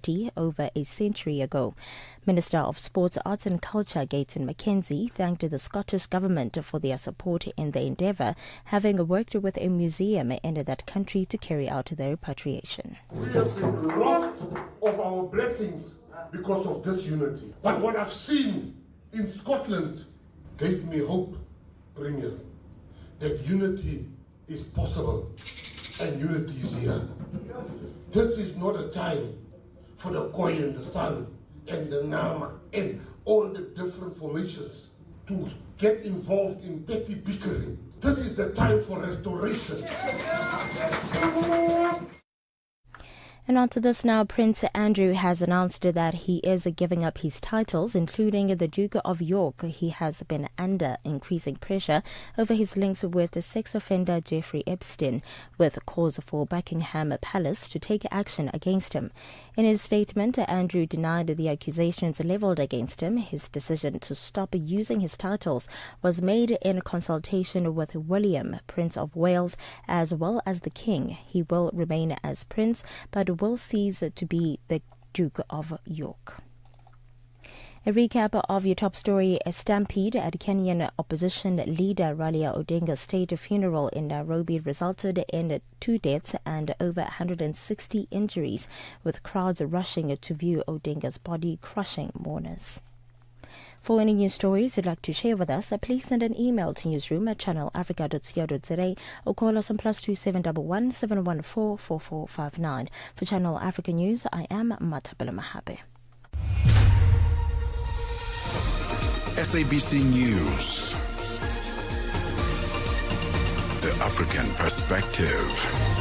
city over a century ago. Minister of Sports, Arts and Culture Gayton McKenzie thanked the Scottish government for their support in the endeavour, having worked with a museum in that country to carry out their repatriation. We have been robbed of our blessings because of this unity. But what I've seen in Scotland gave me hope, Premier, that unity is possible and unity is here. This is not a time for the Koi and the Sun and the Nama and all the different formations to get involved in petty bickering. This is the time for restoration. And on to this now, Prince Andrew has announced that he is giving up his titles, including the Duke of York. He has been under increasing pressure over his links with the sex offender Jeffrey Epstein, with calls for Buckingham Palace to take action against him. In his statement, Andrew denied the accusations levelled against him. His decision to stop using his titles was made in consultation with William, Prince of Wales, as well as the King. He will remain as Prince, but will cease to be the Duke of York. A recap of your top story: a stampede at Kenyan opposition leader Raila Odinga's state funeral in Nairobi resulted in 2 deaths and over 160 injuries, with crowds rushing to view Odinga's body, crushing mourners. For any news stories you'd like to share with us, please send an email to newsroom@channelafrica.co.za or call us on +2711 714 4459. For Channel Africa News, I am Matabela Mahabe. SABC News. The African Perspective.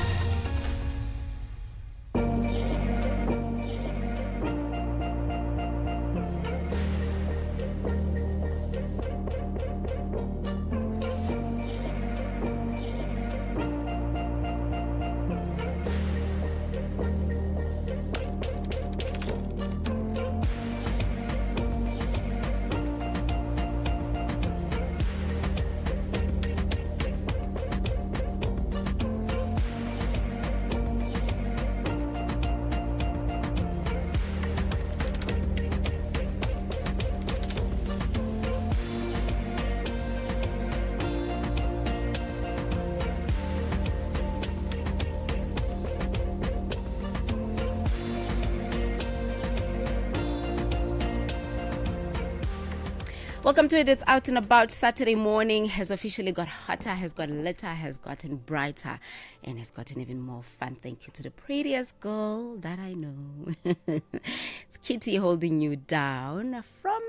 Welcome to it. It's Out and About. Saturday morning has officially got hotter, has got lighter, has gotten brighter, and has gotten even more fun. Thank you to the prettiest girl that I know. It's Kitty holding you down from,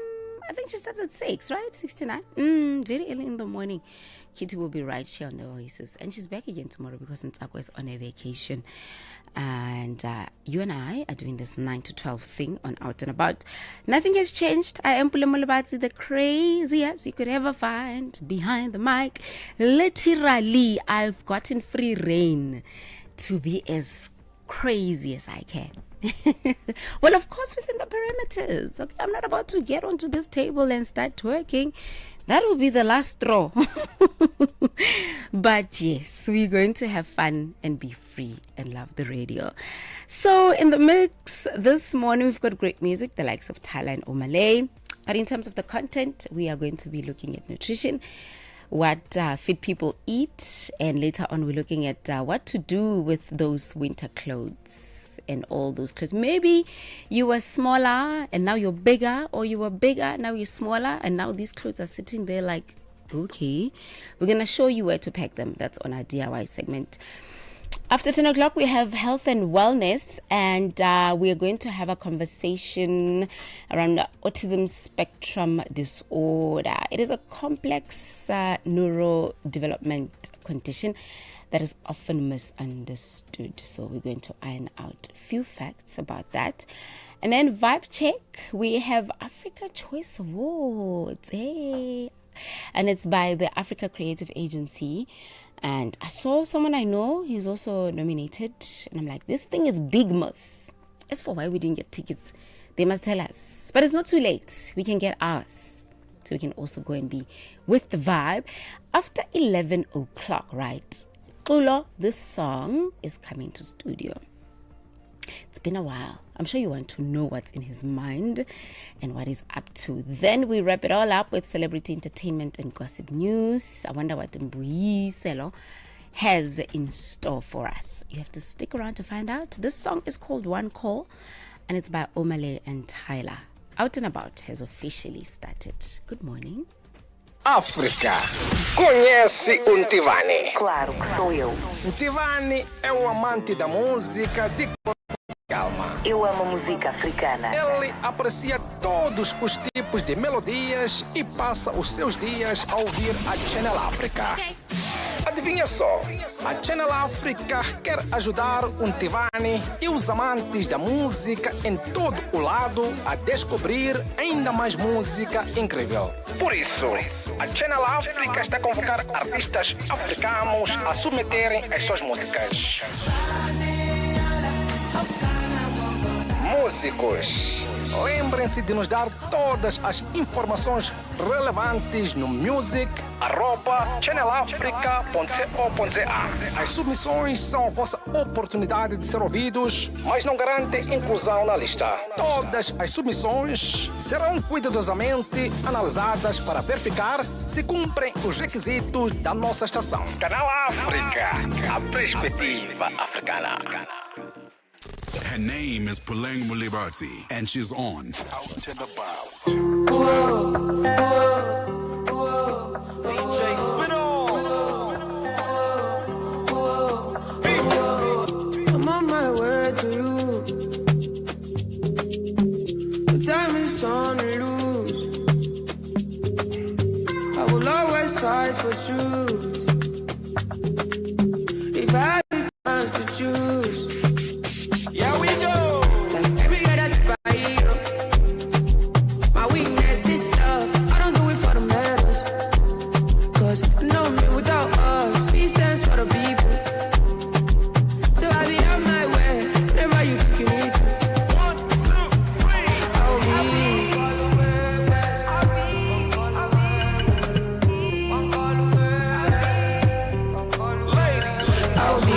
I think she starts at 6, right? 6 to 9. Very early in the morning. Kitty will be right here on the Voices. And she's back again tomorrow because Ntsako is on a vacation. And you and I are doing this 9 to 12 thing on Out and About. Nothing has changed. I am pulengmolebatsi, the craziest you could ever find behind the mic. Literally, I've gotten free reign to be as crazy as I can. Well, of course, within the parameters. Okay, I'm not about to get onto this table and start twerking. That will be the last straw. But yes, we're going to have fun and be free and love the radio. So in the mix this morning, we've got great music, the likes of Tyler and Omalay. But in terms of the content, we are going to be looking at nutrition, what fit people eat, and later on we're looking at what to do with those winter clothes and all those clothes. Maybe you were smaller and now you're bigger, or you were bigger, now you're smaller, and now these clothes are sitting there like, okay, we're going to show you where to pack them. That's on our DIY segment. After 10 o'clock, we have health and wellness, and we are going to have a conversation around autism spectrum disorder. It is a complex neurodevelopment condition that is often misunderstood. So we're going to iron out a few facts about that. And then vibe check, we have Africa Choice Awards. Hey. And it's by the Africa Creative Agency. And I saw someone I know, he's also nominated. And I'm like, this thing is big, miss. As for why we didn't get tickets, they must tell us. But it's not too late. We can get ours. So we can also go and be with the vibe. After 11 o'clock, right? Ulo, this song is coming to studio. It's been a while. I'm sure you want to know what's in his mind and what he's up to. Then we wrap it all up with celebrity entertainment and gossip news. I wonder what Mbuyiselo has in store for us. You have to stick around to find out. This song is called One Call, and it's by Omale and Tyler. Out and About has officially started. Good morning. África. Conhece o Ntivani? Claro que sou eu. Ntivani é o amante da música de calma. Eu amo música africana. Ele aprecia todos os tipos de melodias e passa os seus dias a ouvir a Channel África. Okay. Adivinha só, a Channel África quer ajudar o Ntivani e os amantes da música em todo o lado a descobrir ainda mais música incrível. Por isso, a Channel África está a convocar artistas africanos a submeterem as suas músicas. Músicos, lembrem-se de nos dar todas as informações relevantes no music@channelafrica.co.za. As submissões são a vossa oportunidade de ser ouvidos, mas não garantem inclusão na lista. Todas as submissões serão cuidadosamente analisadas para verificar se cumprem os requisitos da nossa estação. Canal África, a perspectiva africana. Her name is pulengmolebatsi, and she's on Out and About. DJ Spin I'm on my way to you. The time is on the loose. I will always fight for truth. If I had the chance to choose. Yeah, we go. Like every other spy, my weakness is love. I don't do it for the medals. Cause no man without us. He stands for the people. So I be on my way. Whenever you think you need to. 1, 2, 3. I'll be. Ladies, I'll be.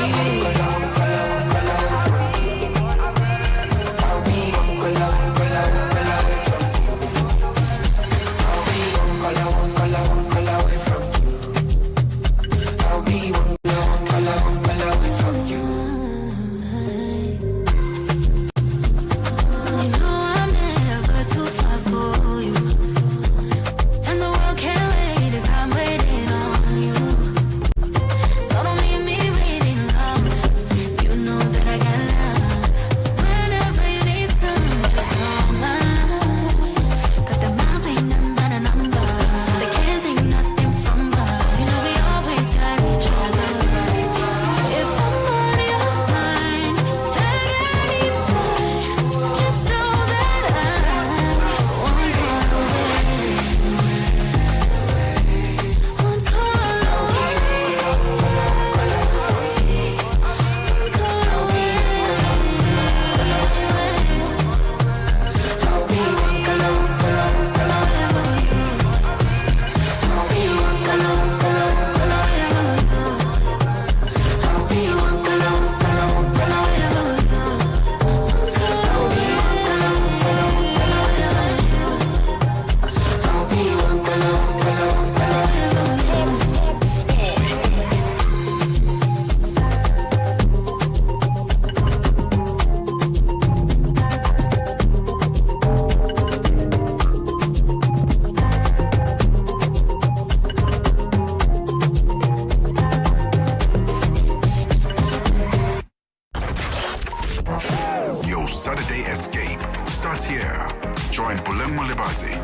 Saturday Escape starts here. Join pulengmolebatsi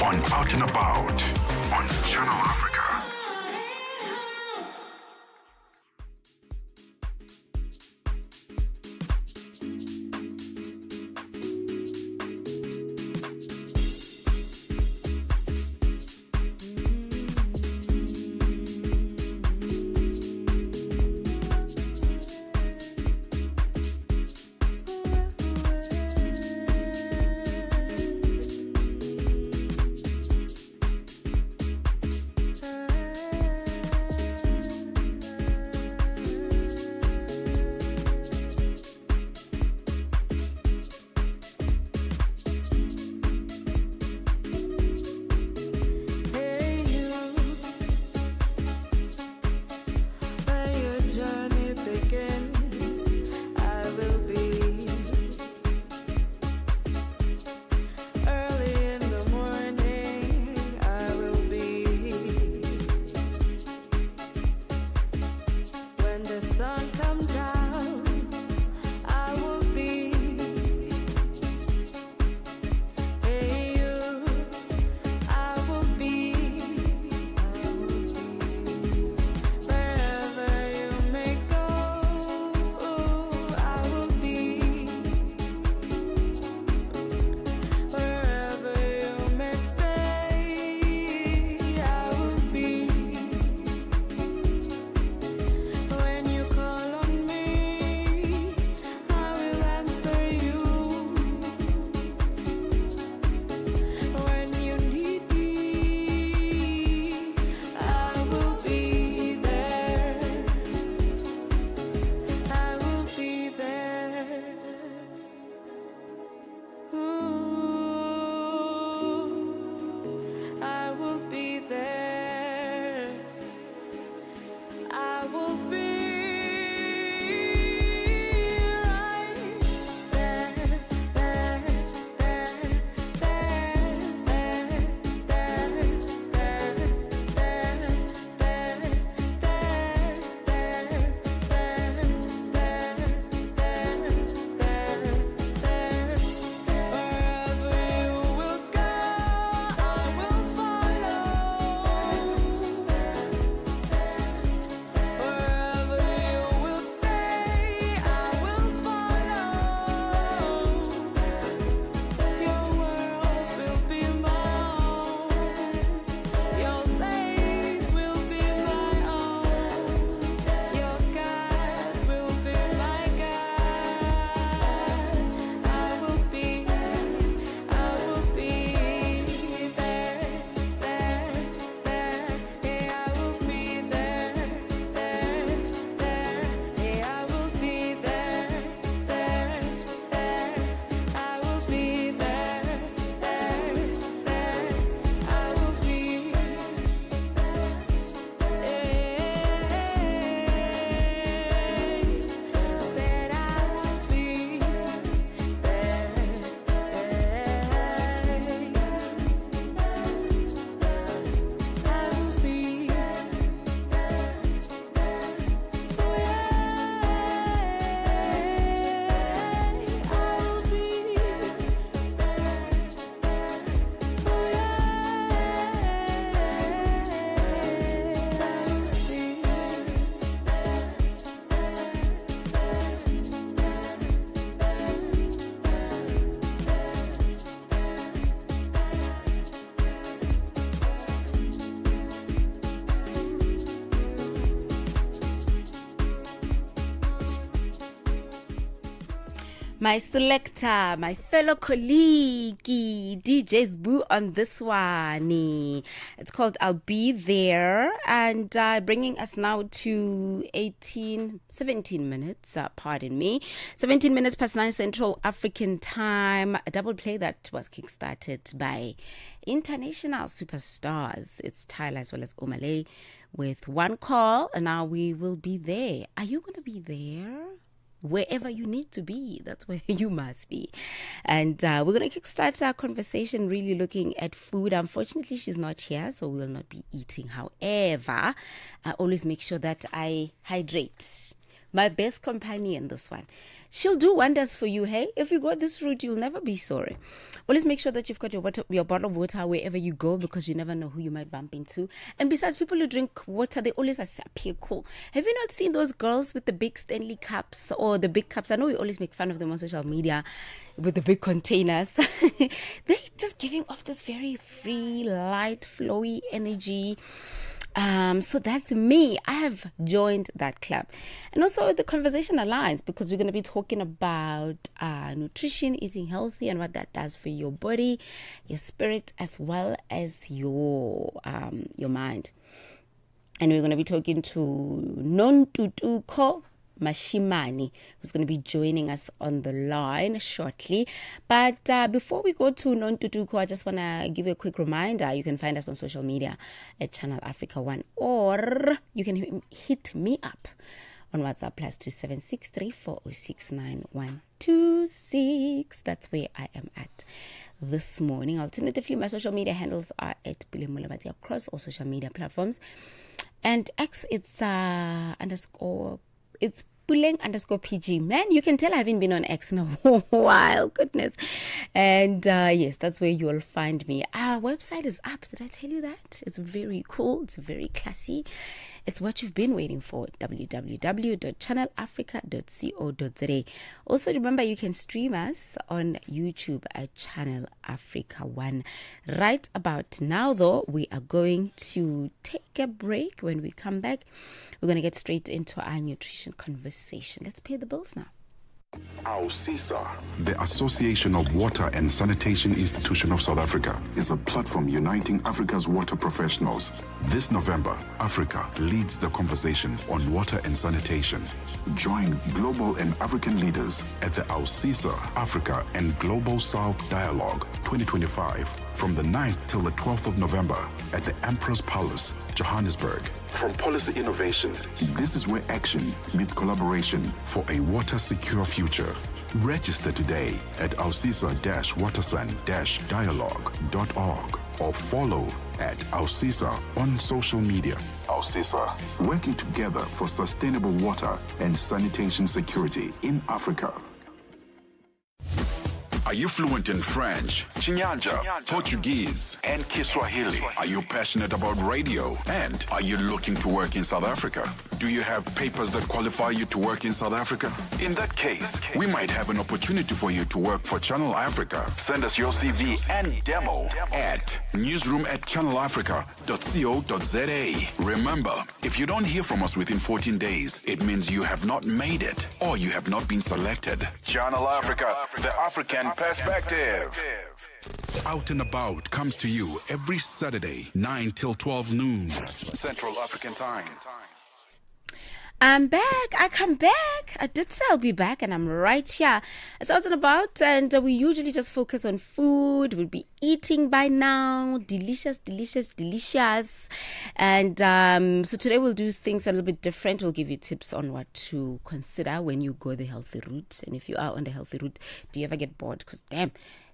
on Out and About on Channel Africa. My selector, my fellow colleague, DJ's Boo on this one. It's called I'll Be There, and bringing us now to 17 minutes, pardon me, 17 minutes past 9 Central African time. A double play that was kickstarted by international superstars. It's Tyler as well as Omalay with one call, and now we will be there. Are you going to be there? Wherever you need to be, that's where you must be. And we're going to kickstart our conversation really looking at food. Unfortunately, she's not here, so we will not be eating. However, I always make sure that I hydrate. My best companion, this one. She'll do wonders for you, hey? If you go this route, you'll never be sorry. Always make sure that you've got your bottle of water wherever you go, because you never know who you might bump into. And besides, people who drink water, they always appear cool. Have you not seen those girls with the big Stanley cups or the big cups? I know we always make fun of them on social media with the big containers. They're just giving off this very free, light, flowy energy. So that's me. I have joined that club. And also the conversation aligns, because we're going to be talking about nutrition, eating healthy, and what that does for your body, your spirit, as well as your mind. And we're going to be talking to Nontutuko Mashimani, who's going to be joining us on the line shortly. But before we go to Nontutuko, I just want to give you a quick reminder. You can find us on social media at Channel Africa 1, or you can hit me up on WhatsApp +27634069126. That's where I am at this morning. Alternatively, my social media handles are at pulengmolebatsi across all social media platforms. And X, it's Puleng_PG. Man, you can tell I haven't been on X in a while. Goodness. And yes, that's where you'll find me. Our website is up. Did I tell you that? It's very cool. It's very classy. It's what you've been waiting for. www.channelafrica.co.za. Also, remember, you can stream us on YouTube at Channel Africa 1. Right about now, though, we are going to take a break. When we come back, we're going to get straight into our nutrition conversation. Let's pay the bills now. AUSISA, the Association of Water and Sanitation Institution of South Africa, is a platform uniting Africa's water professionals. This November, Africa leads the conversation on water and sanitation. Join global and African leaders at the AUSISA Africa and Global South Dialogue 2025 from the 9th till the 12th of November at the Emperor's Palace, Johannesburg. From policy innovation, this is where action meets collaboration for a water-secure future. Register today at ausisa-watersan-dialogue.org or follow at AUSISA on social media. AUSISA, working together for sustainable water and sanitation security in Africa. Are you fluent in French, Chinyanja, Portuguese, and Kiswahili? Are you passionate about radio? And are you looking to work in South Africa? Do you have papers that qualify you to work in South Africa? In that case, we might have an opportunity for you to work for Channel Africa. Send us your CV and demo at newsroom@channelafrica.co.za. Remember, if you don't hear from us within 14 days, it means you have not made it or you have not been selected. Channel Africa, the African perspective. Out and About comes to you every Saturday, 9 till 12 noon, Central African Time. I'm back. I come back. I did say I'll be back, and I'm right here. It's Out and About, and we usually just focus on food. We'll be eating by now. Delicious, delicious, delicious. And so today we'll do things a little bit different. We'll give you tips on what to consider when you go the healthy route. And if you are on the healthy route, do you ever get bored? Because damn,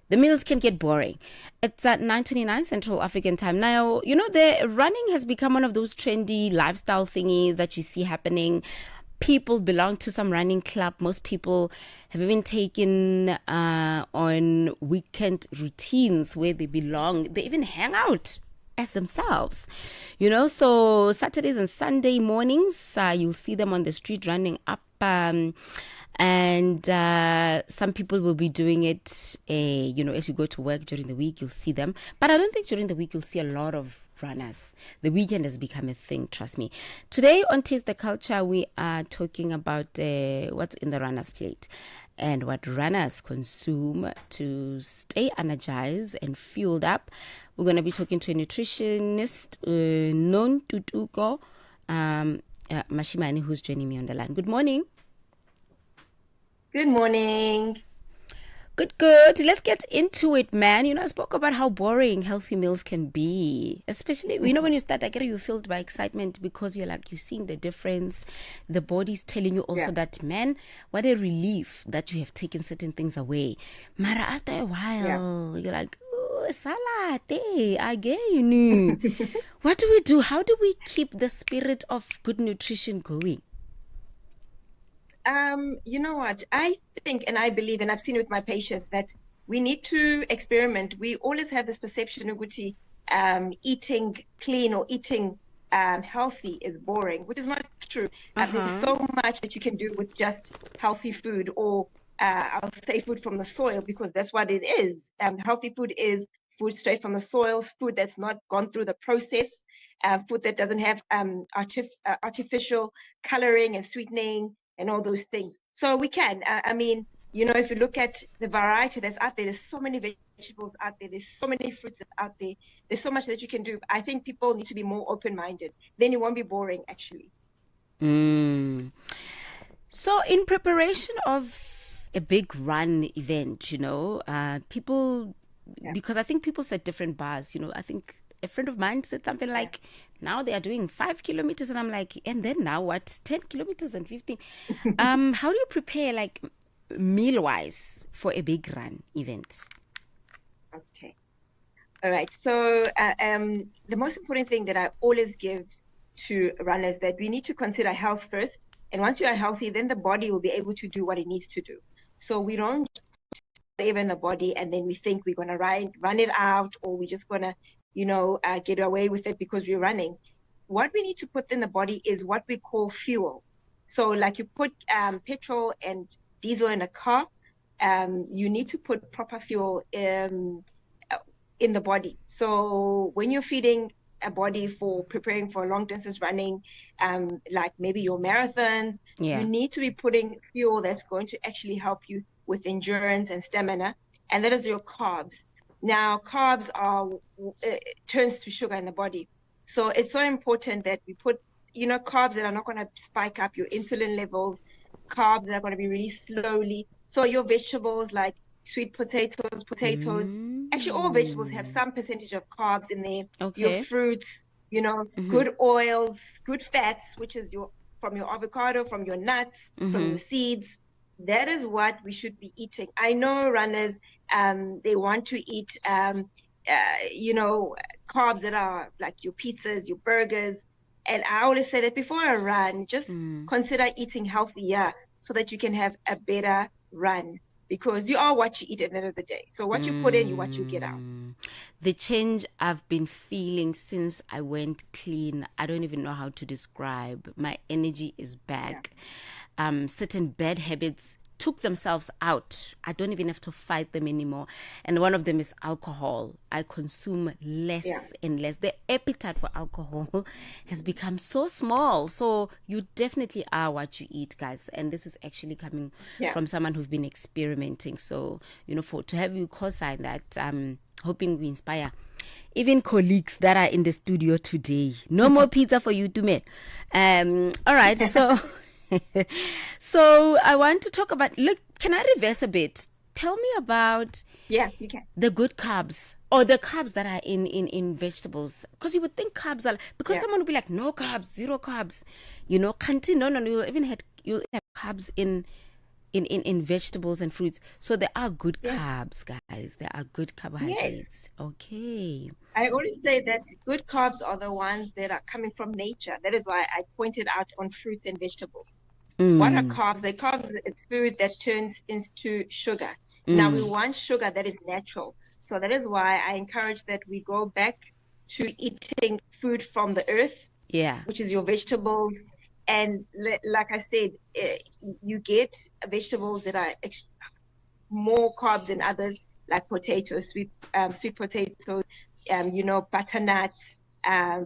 the meals can get boring. It's at 9:29 Central African Time. Now, you know, the running has become one of those trendy lifestyle thingies that you see happening. People belong to some running club. Most people have even taken on weekend routines where they belong. They even hang out as themselves, you know. So Saturdays and Sunday mornings, you'll see them on the street running up. And some people will be doing it, you know, as you go to work during the week, you'll see them. But I don't think during the week you'll see a lot of runners. The weekend has become a thing, trust me. Today on Taste the Culture, we are talking about what's in the runner's plate. and what runners consume to stay energized and fueled up. We're going to be talking to a nutritionist, Non Tutuko Mashimani, who's joining me on the line. Good morning. Good morning. Good. Let's get into it, man. I spoke about how boring healthy meals can be. Especially, when you start, I get you're filled by excitement because you're seeing the difference. The body's telling you also that, man, what a relief that you have taken certain things away. Mara, after a while, you're like, oh, salad, again. What do we do? How do we keep the spirit of good nutrition going? You know what? I think and I believe, and I've seen with my patients, that we need to experiment. We always have this perception of eating clean or eating healthy is boring, which is not true. There's so much that you can do with just healthy food, or I'll say food from the soil, because that's what it is. Healthy food is food straight from the soils, food that's not gone through the process, food that doesn't have artificial coloring and sweetening and all those things. So we can, if you look at the variety that's out there, there's so many vegetables out there, there's so many fruits that's out there, there's so much that you can do. I think people need to be more open-minded. Then it won't be boring, actually. So in preparation of a big run event, people, because I think people set different bars, I think a friend of mine said something like, now they are doing 5 kilometers, and I'm like, and then now what? 10 kilometers and 15. How do you prepare, meal wise, for a big run event? Okay. All right. So the most important thing that I always give to runners, that we need to consider health first. And once you are healthy, then the body will be able to do what it needs to do. So we don't live in the body and then we think we're going to run it out, or we're just going to get away with it because we're running. What we need to put in the body is what we call fuel. So like you put petrol and diesel in a car, you need to put proper fuel in the body. So when you're feeding a body for preparing for long distance running, like maybe your marathons, you need to be putting fuel that's going to actually help you with endurance and stamina, and that is your carbs. Now, carbs turns to sugar in the body. So it's so important that we put, carbs that are not going to spike up your insulin levels, carbs that are going to be really slowly. So your vegetables like sweet potatoes, actually all vegetables have some percentage of carbs in there. Okay. Your fruits, good oils, good fats, which is from your avocado, from your nuts, from your seeds. That is what we should be eating. I know runners, they want to eat, carbs that are like your pizzas, your burgers. And I always say that before a run, just consider eating healthier so that you can have a better run, because you are what you eat at the end of the day. So what you put in, you what you get out. The change I've been feeling since I went clean, I don't even know how to describe. My energy is back. Certain bad habits took themselves out. I don't even have to fight them anymore. And one of them is alcohol. I consume less and less. The appetite for alcohol has become so small. So you definitely are what you eat, guys. And this is actually coming from someone who's been experimenting. So, to have you co-sign that, hoping we inspire even colleagues that are in the studio today. No more pizza for you to make. All right, so... So I want to talk about, can I reverse a bit? Tell me about you can. The good carbs, or the carbs that are in vegetables. Because you would think carbs are, because someone would be like, no carbs, zero carbs. Can't, no, you'll have carbs in vegetables and fruits. So there are good carbs, guys. There are good carbohydrates. Yes. Okay. I always say that good carbs are the ones that are coming from nature. That is why I pointed out on fruits and vegetables. What are carbs? The carbs is food that turns into sugar. Now we want sugar that is natural. So that is why I encourage that we go back to eating food from the earth, which is your vegetables. And like I said, you get vegetables that are more carbs than others, like potatoes, sweet potatoes, butternut,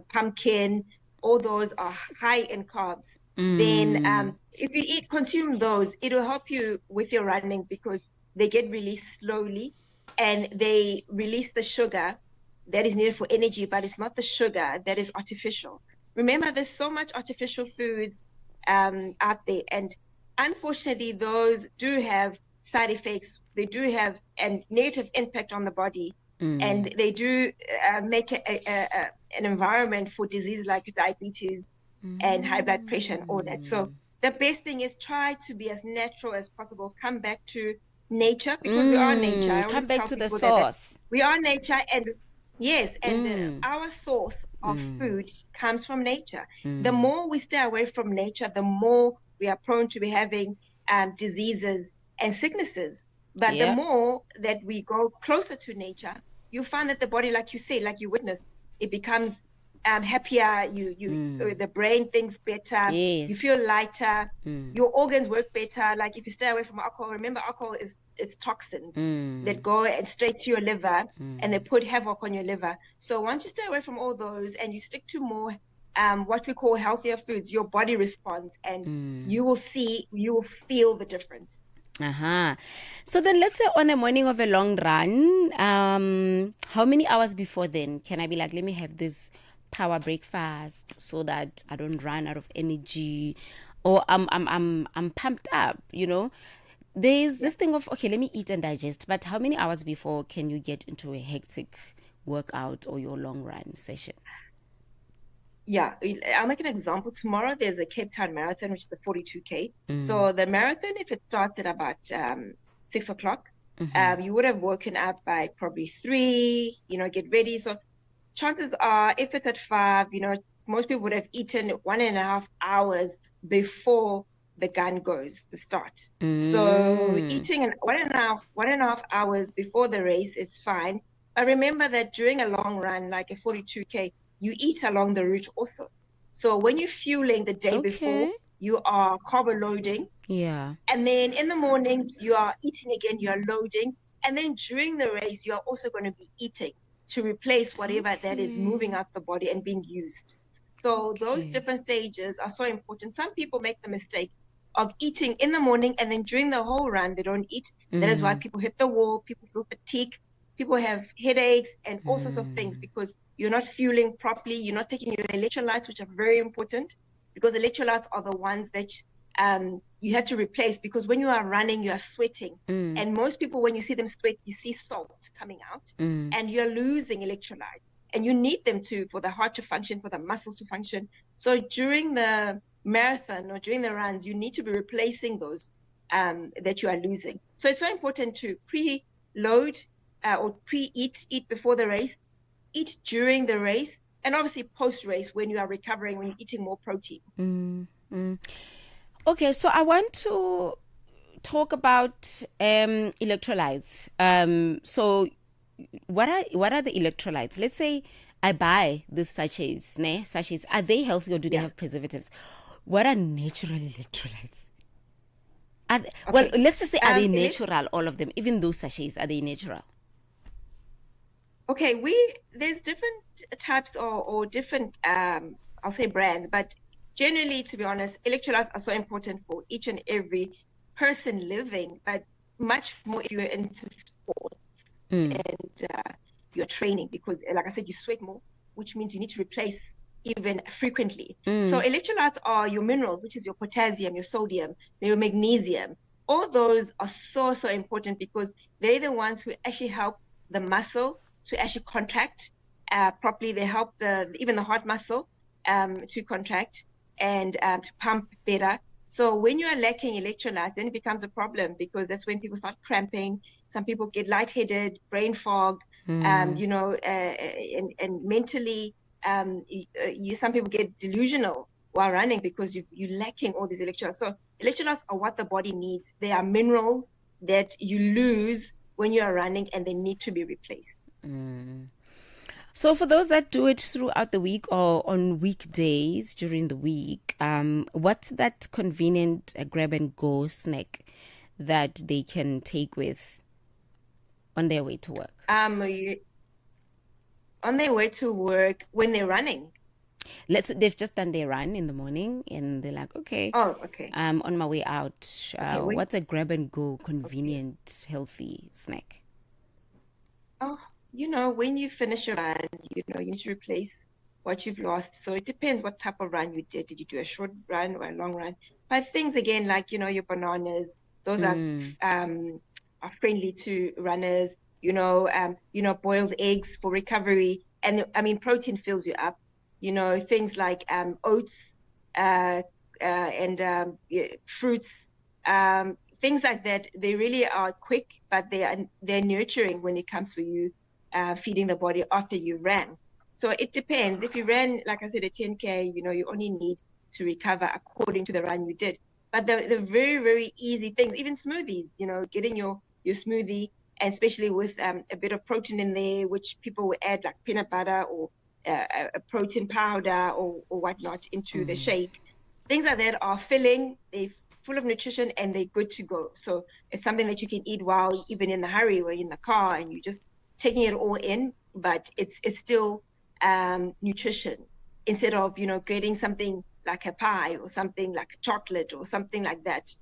pumpkin. All those are high in carbs. Then if you consume those, it will help you with your running because they get released slowly and they release the sugar that is needed for energy, but it's not the sugar that is artificial. Remember, there's so much artificial foods out there, and unfortunately, those do have side effects. They do have a negative impact on the body, and they do make an environment for diseases like diabetes and high blood pressure and all that. So the best thing is try to be as natural as possible. Come back to nature because we are nature. I Come always back tell to the people source. we are nature, and yes, and our source of food comes from nature. The more we stay away from nature, the more we are prone to be having diseases and sicknesses. But the more that we go closer to nature, you find that the body, like you say, like you witnessed, it becomes happier. The brain thinks better. Yes. You feel lighter. Your organs work better. Like if you stay away from alcohol, remember alcohol is toxins that go and straight to your liver and they put havoc on your liver. So once you stay away from all those and you stick to more what we call healthier foods, your body responds and you will feel the difference. So then let's say on a morning of a long run, how many hours before then can I be like, let me have this power breakfast so that I don't run out of energy, or I'm pumped up, you know? There's this thing of, okay, let me eat and digest, but how many hours before can you get into a hectic workout or your long run session? Yeah, I'll make an example. Tomorrow there's a Cape Town Marathon, which is a 42K. So the marathon, if it starts at about 6 o'clock, you would have woken up by probably 3, get ready. So chances are, if it's at 5, most people would have eaten 1.5 hours before the gun goes, the start. So eating 1.5 hours before the race is fine. But remember that during a long run, like a 42K, you eat along the route also. So when you're fueling the day before, you are carbo loading. Yeah. And then in the morning, you are eating again, you are loading. And then during the race, you are also going to be eating to replace whatever that is moving out the body and being used. So those different stages are so important. Some people make the mistake of eating in the morning and then during the whole run, they don't eat. That is why people hit the wall, people feel fatigue, people have headaches and all sorts of things because you're not fueling properly, you're not taking your electrolytes, which are very important because electrolytes are the ones that you have to replace because when you are running, you are sweating. And most people, when you see them sweat, you see salt coming out and you're losing electrolytes. And you need them for the heart to function, for the muscles to function. So during the marathon or during the runs, you need to be replacing those that you are losing. So it's so important to pre-load or pre-eat before the race, eat during the race, and obviously post-race when you are recovering, when you're eating more protein. Okay, so I want to talk about electrolytes. So what are the electrolytes? Let's say I buy these sachets. Are they healthy or do they have preservatives? What are natural electrolytes? Well, let's just say, are they natural, all of them? Even those sachets, are they natural? Okay, there's different types or different, I'll say brands, but generally, to be honest, electrolytes are so important for each and every person living, but much more if you're into sports and you're training because, like I said, you sweat more, which means you need to replace even frequently. So electrolytes are your minerals, which is your potassium, your sodium, your magnesium. All those are so, so important because they're the ones who actually help the muscle to actually contract properly. They help even the heart muscle to contract and to pump better. So when you are lacking electrolytes, then it becomes a problem because that's when people start cramping. Some people get lightheaded, brain fog, and mentally, some people get delusional while running because you're lacking all these electrolytes. So electrolytes are what the body needs. They are minerals that you lose when you are running and they need to be replaced. So for those that do it throughout the week or on weekdays during the week, what's that convenient grab and go snack that they can take with on their way to work? On their way to work when they're running. they've just done their run in the morning, and they're like, okay, Oh, okay. I'm on my way out. wait. What's a grab and go, convenient, healthy snack? Oh, when you finish your run, you need to replace what you've lost. So it depends what type of run you did. Did you do a short run or a long run? But things again, like, your bananas, those are friendly to runners, boiled eggs for recovery. And I mean, protein fills you up, things like oats and fruits, things like that. They really are quick, but they're nurturing when it comes for you feeding the body after you ran. So it depends. If you ran, like I said, a 10K, you only need to recover according to the run you did. But the very, very easy things, even smoothies, getting your smoothie, and especially with a bit of protein in there, which people will add like peanut butter or a protein powder or whatnot into the shake. Things like that are filling, they're full of nutrition, and they're good to go. So it's something that you can eat while even in the hurry or in the car, and you're just taking it all in, but it's still nutrition, instead of getting something like a pie or something like a chocolate or something like that,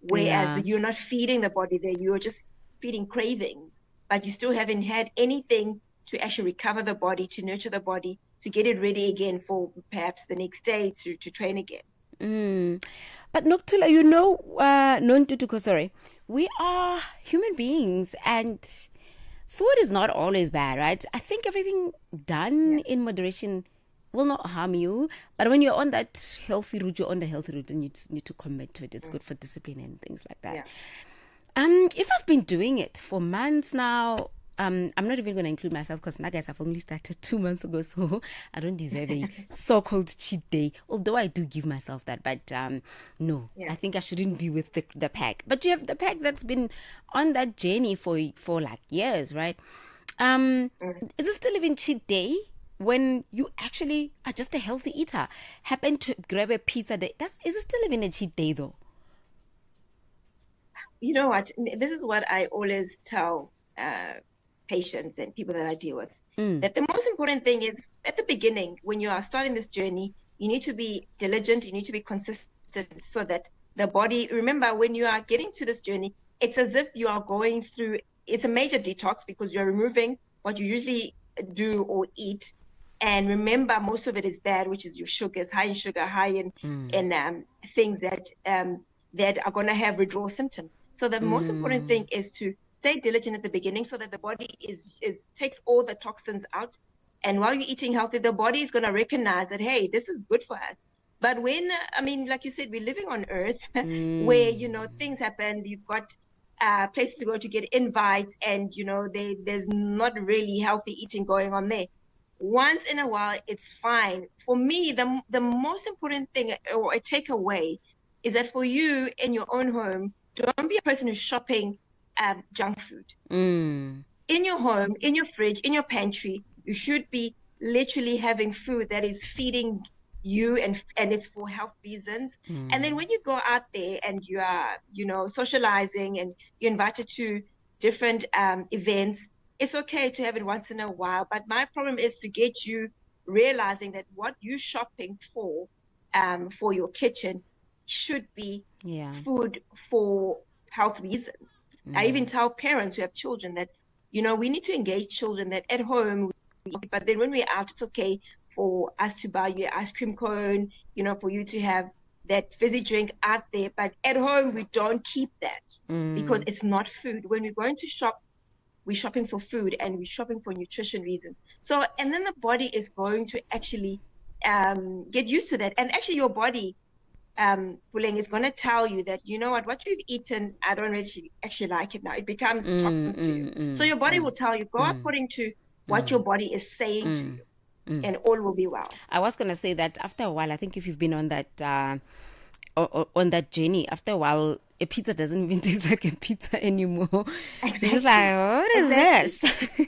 whereas you're not feeding the body there, you're just feeding cravings, but you still haven't had anything to actually recover the body, to nurture the body, to get it ready again for perhaps the next day to train again. But Noktula, Nontutuko, sorry, we are human beings, and food is not always bad, right? I think everything done in moderation will not harm you. But when you're on that healthy route, you're on the healthy route, and you just need to commit to it. It's good for discipline and things like that. If I've been doing it for months now, I'm not even going to include myself, because now, guys, I've only started 2 months ago, so I don't deserve a so-called cheat day, although I do give myself that. But no, I think I shouldn't be with the pack. But you have the pack that's been on that journey for like years, right? Is it still even cheat day when you actually are just a healthy eater? Happen to grab a pizza day, is it still even a cheat day though? You know what? This is what I always tell patients and people that I deal with, that the most important thing is at the beginning, when you are starting this journey, you need to be diligent, you need to be consistent, so that the body, remember, when you are getting to this journey, it's as if you are going through, it's a major detox, because you're removing what you usually do or eat. And remember, most of it is bad, which is your sugars, high in sugar, high in things that are going to have withdrawal symptoms. So the most important thing is to stay diligent at the beginning, so that the body takes all the toxins out. And while you're eating healthy, the body is going to recognize that, hey, this is good for us. But when, like you said, we're living on Earth where, things happen. You've got places to go to get invites, and, there's not really healthy eating going on there. Once in a while, it's fine. For me, the most important thing, or a takeaway, is that for you in your own home, don't be a person who's shopping junk food. In your home, in your fridge, in your pantry, you should be literally having food that is feeding you, and it's for health reasons. And then when you go out there and you are, socializing, and you're invited to different events, it's okay to have it once in a while. But my problem is to get you realizing that what you're shopping for your kitchen should be food for health reasons. I even tell parents who have children that, we need to engage children, that at home, but then when we're out, it's okay for us to buy you an ice cream cone, for you to have that fizzy drink out there. But at home, we don't keep that because it's not food. When we're going to shop, we're shopping for food, and we're shopping for nutrition reasons. So, and then the body is going to actually get used to that. And actually your body, Puleng, is going to tell you that, what you've eaten, I don't actually like it now. It becomes toxins to you. So your body will tell you, go according to what your body is saying to you, and all will be well. I was going to say that after a while, I think if you've been on that journey, after a while, a pizza doesn't even taste like a pizza anymore. It's just like, what is this?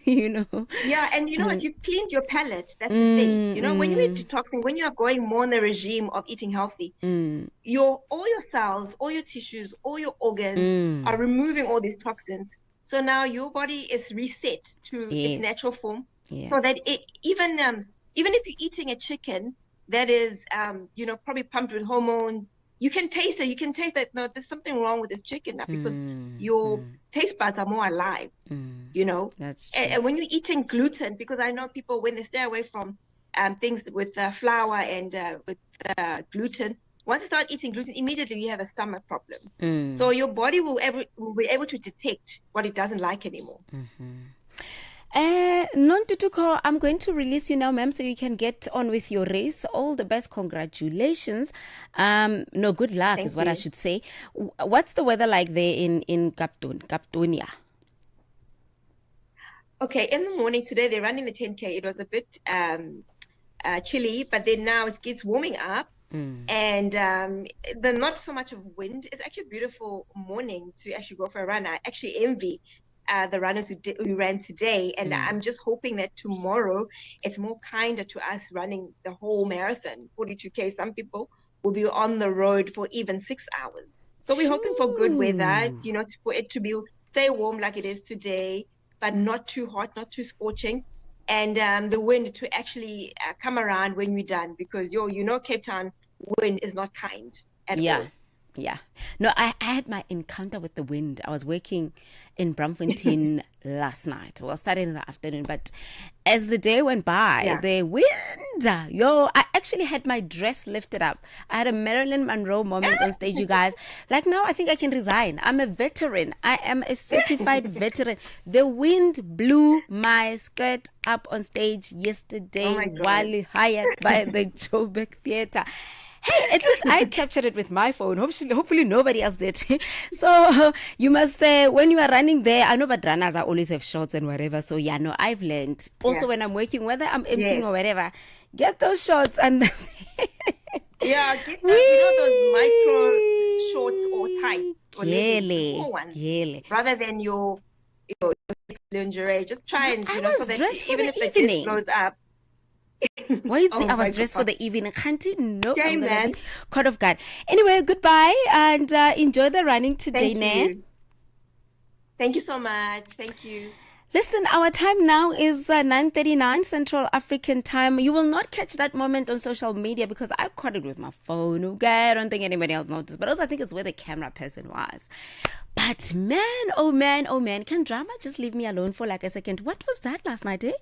Yeah, and what? You've cleaned your palate. That's the thing. When you're detoxing, when you are going more on a regime of eating healthy, all your cells, all your tissues, all your organs are removing all these toxins. So now your body is reset to its natural form. So that even if you're eating a chicken that is, probably pumped with hormones. You can taste it. You can taste that, no, there's something wrong with this chicken now because your taste buds are more alive, That's true. And when you're eating gluten, because I know people, when they stay away from things with flour and with gluten, once you start eating gluten, immediately you have a stomach problem. So your body will be able to detect what it doesn't like anymore. Non-Tutuko, I'm going to release you now, ma'am, so you can get on with your race. All the best. Congratulations. No, good luck is what I should say. What's the weather like there in Kaptonia? Okay, in the morning today, they're running the 10K. It was a bit chilly, but then now it's warming up. And there's not so much of wind. It's actually a beautiful morning to actually go for a run. I actually envy the runners who ran today, and I'm just hoping that tomorrow it's more kinder to us running the whole marathon, 42K. Some people will be on the road for even 6 hours. So we're hoping for good weather, for it to stay warm like it is today, but not too hot, not too scorching, and the wind to actually come around when we're done, because Cape Town wind is not kind at all. Yeah. No, I had my encounter with the wind. I was working in Braamfontein last night. Well, started in the afternoon, but as the day went by, the wind, I actually had my dress lifted up. I had a Marilyn Monroe moment on stage, you guys. Like, now I think I can resign. I'm a veteran. I am a certified veteran. The wind blew my skirt up on stage yesterday while hired by the Joburg Theatre. Hey, at least I captured it with my phone. Hopefully nobody else did. So you must, when you are running there, I know but runners I always have shorts and whatever. So I've learned. Also when I'm working, whether I'm emceeing or whatever, get those shorts and get those micro shorts or tights or the small ones, rather than your lingerie. Just try and so that even if the dress blows up. Why you think I was dressed for the evening? Can't you? No, I'm gonna be caught off guard. Anyway, goodbye and enjoy the running today, Nan. Thank you so much. Thank you. Listen, our time now is 9:39 Central African time. You will not catch that moment on social media because I caught it with my phone. Okay, I don't think anybody else noticed, but also I think it's where the camera person was. But oh man, can drama just leave me alone for like a second? What was that last night, eh?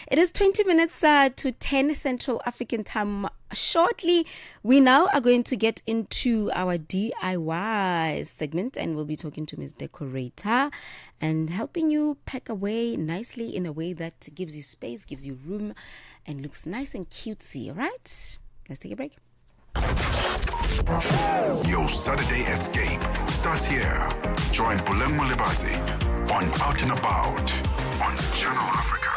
It is 20 minutes to 10 Central African time. Shortly, we now are going to get into our DIY segment and we'll be talking to Ms. Decorator and helping you pack away nicely in a way that gives you space, gives you room, and looks nice and cutesy, all right? Let's take a break. Your Saturday escape starts here. Join pulengmolebatsi on Out and About on Channel Africa.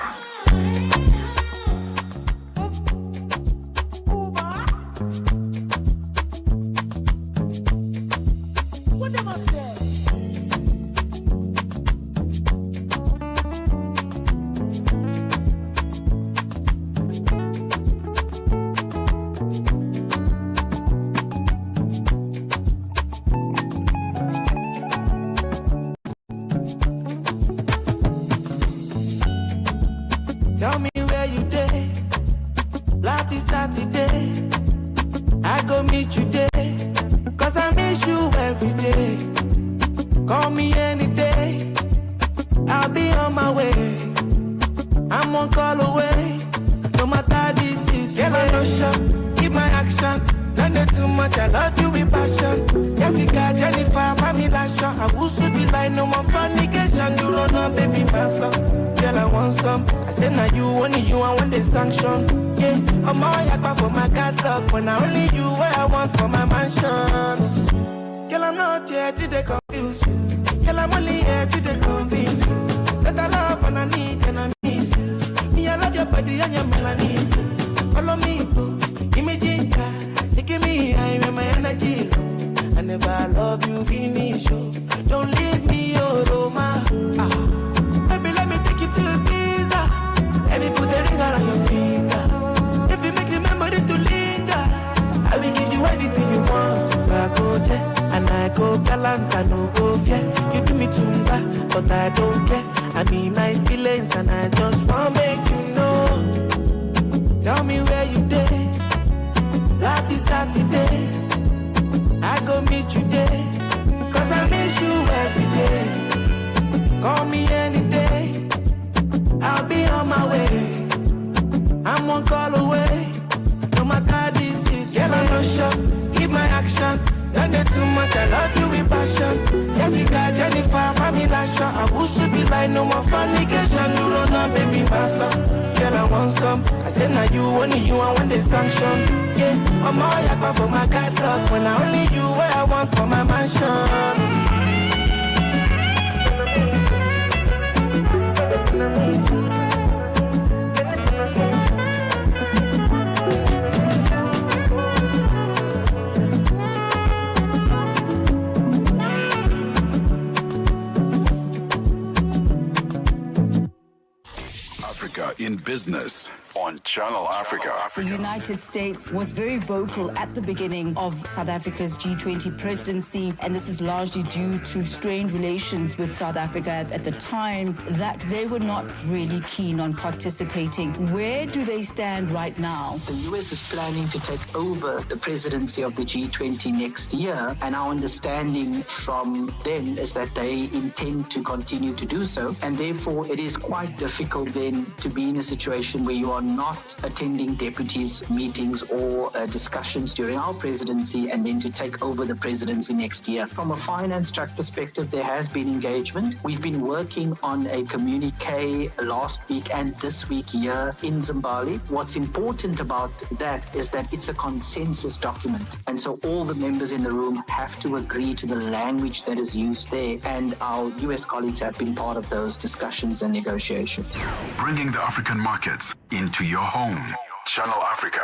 Tell me where you day. Last Saturday, I go meet you there. Cause I miss you every day. Call me any day, I'll be on my way. I'm one call away. No matter the situation, I no shop, keep my action. Don't do too much, I love you with passion. Jessica, Jennifer, family last shot. I will soon be like no more fornication. You run up, baby, my son. Girl, I want some. I said now you, only you, I want the sanction. Yeah, I'm all yakba for my catalog, but now only you, what I want for my mansion. Girl, I'm not here to confuse you. Girl, I'm only here to convince you that I love and I need and I miss you. Me, I love your body and your melodies. Follow me, go, give me ginger, give me high when my energy low. I never love you, finish you. Don't leave me, oh Roma. Baby, let me take you to Ibiza. Let me put the ring around your finger. If you make the memory to linger, I will give you anything you want. If I go there and I go galant, I no go fear. You do me tumba, but I don't care. I mean my feelings and I just want to make you know. Tell me where you day. too much, I love you with passion. Jessica, Jennifer, Famila, Shaw, I wish to be like no more fornication. You don't know, baby, my son. Girl, I want some. I said, now you, only you, I want the sanction. Yeah, I'm all yakba for my catalog. When I only you, where I want for my mansion. Africa in Business on Channel Africa. The United States was very vocal at the beginning of South Africa's G20 presidency, and this is largely due to strained relations with South Africa at the time, that they were not really keen on participating. Where do they stand right now? The US is planning to take over the presidency of the G20 next year, and our understanding from them is that they intend to continue to do so, and therefore it is quite difficult then to be in a situation where you are not attending deputies' meetings or discussions during our presidency and then to take over the presidency next year. From a finance track perspective, there has been engagement. We've been working on a communique last week and this week here in Zimbabwe. What's important about that is that it's a consensus document. And so all the members in the room have to agree to the language that is used there. And our US colleagues have been part of those discussions and negotiations. Bringing the African markets into your home. Channel Africa,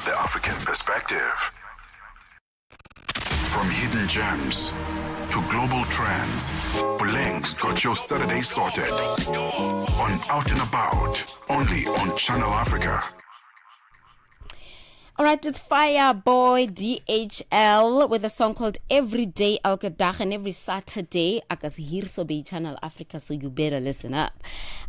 the African perspective. From hidden gems to global trends, Puleng's got your Saturday sorted. On Out and About, only on Channel Africa. All right, it's Fireboy DHL with a song called Every Day Al Gadag, and every Saturday akas hier so be Channel Africa, so you better listen up.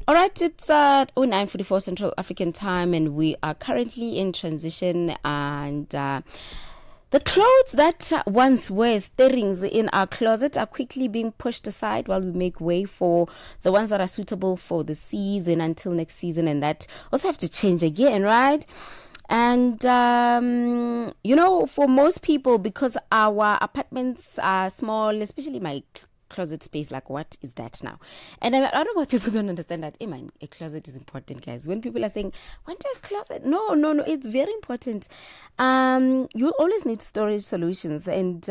All right, it's 09:44 Central African Time, and we are currently in transition, and the clothes that once were stirrings in our closet are quickly being pushed aside while we make way for the ones that are suitable for the season until next season, and that also have to change again, right? And, for most people, because our apartments are small, especially my closet space, like, what is that now? And I don't know why people don't understand that. Hey, man, a closet is important, guys. When people are saying, want a closet? No, it's very important. You'll always need storage solutions, and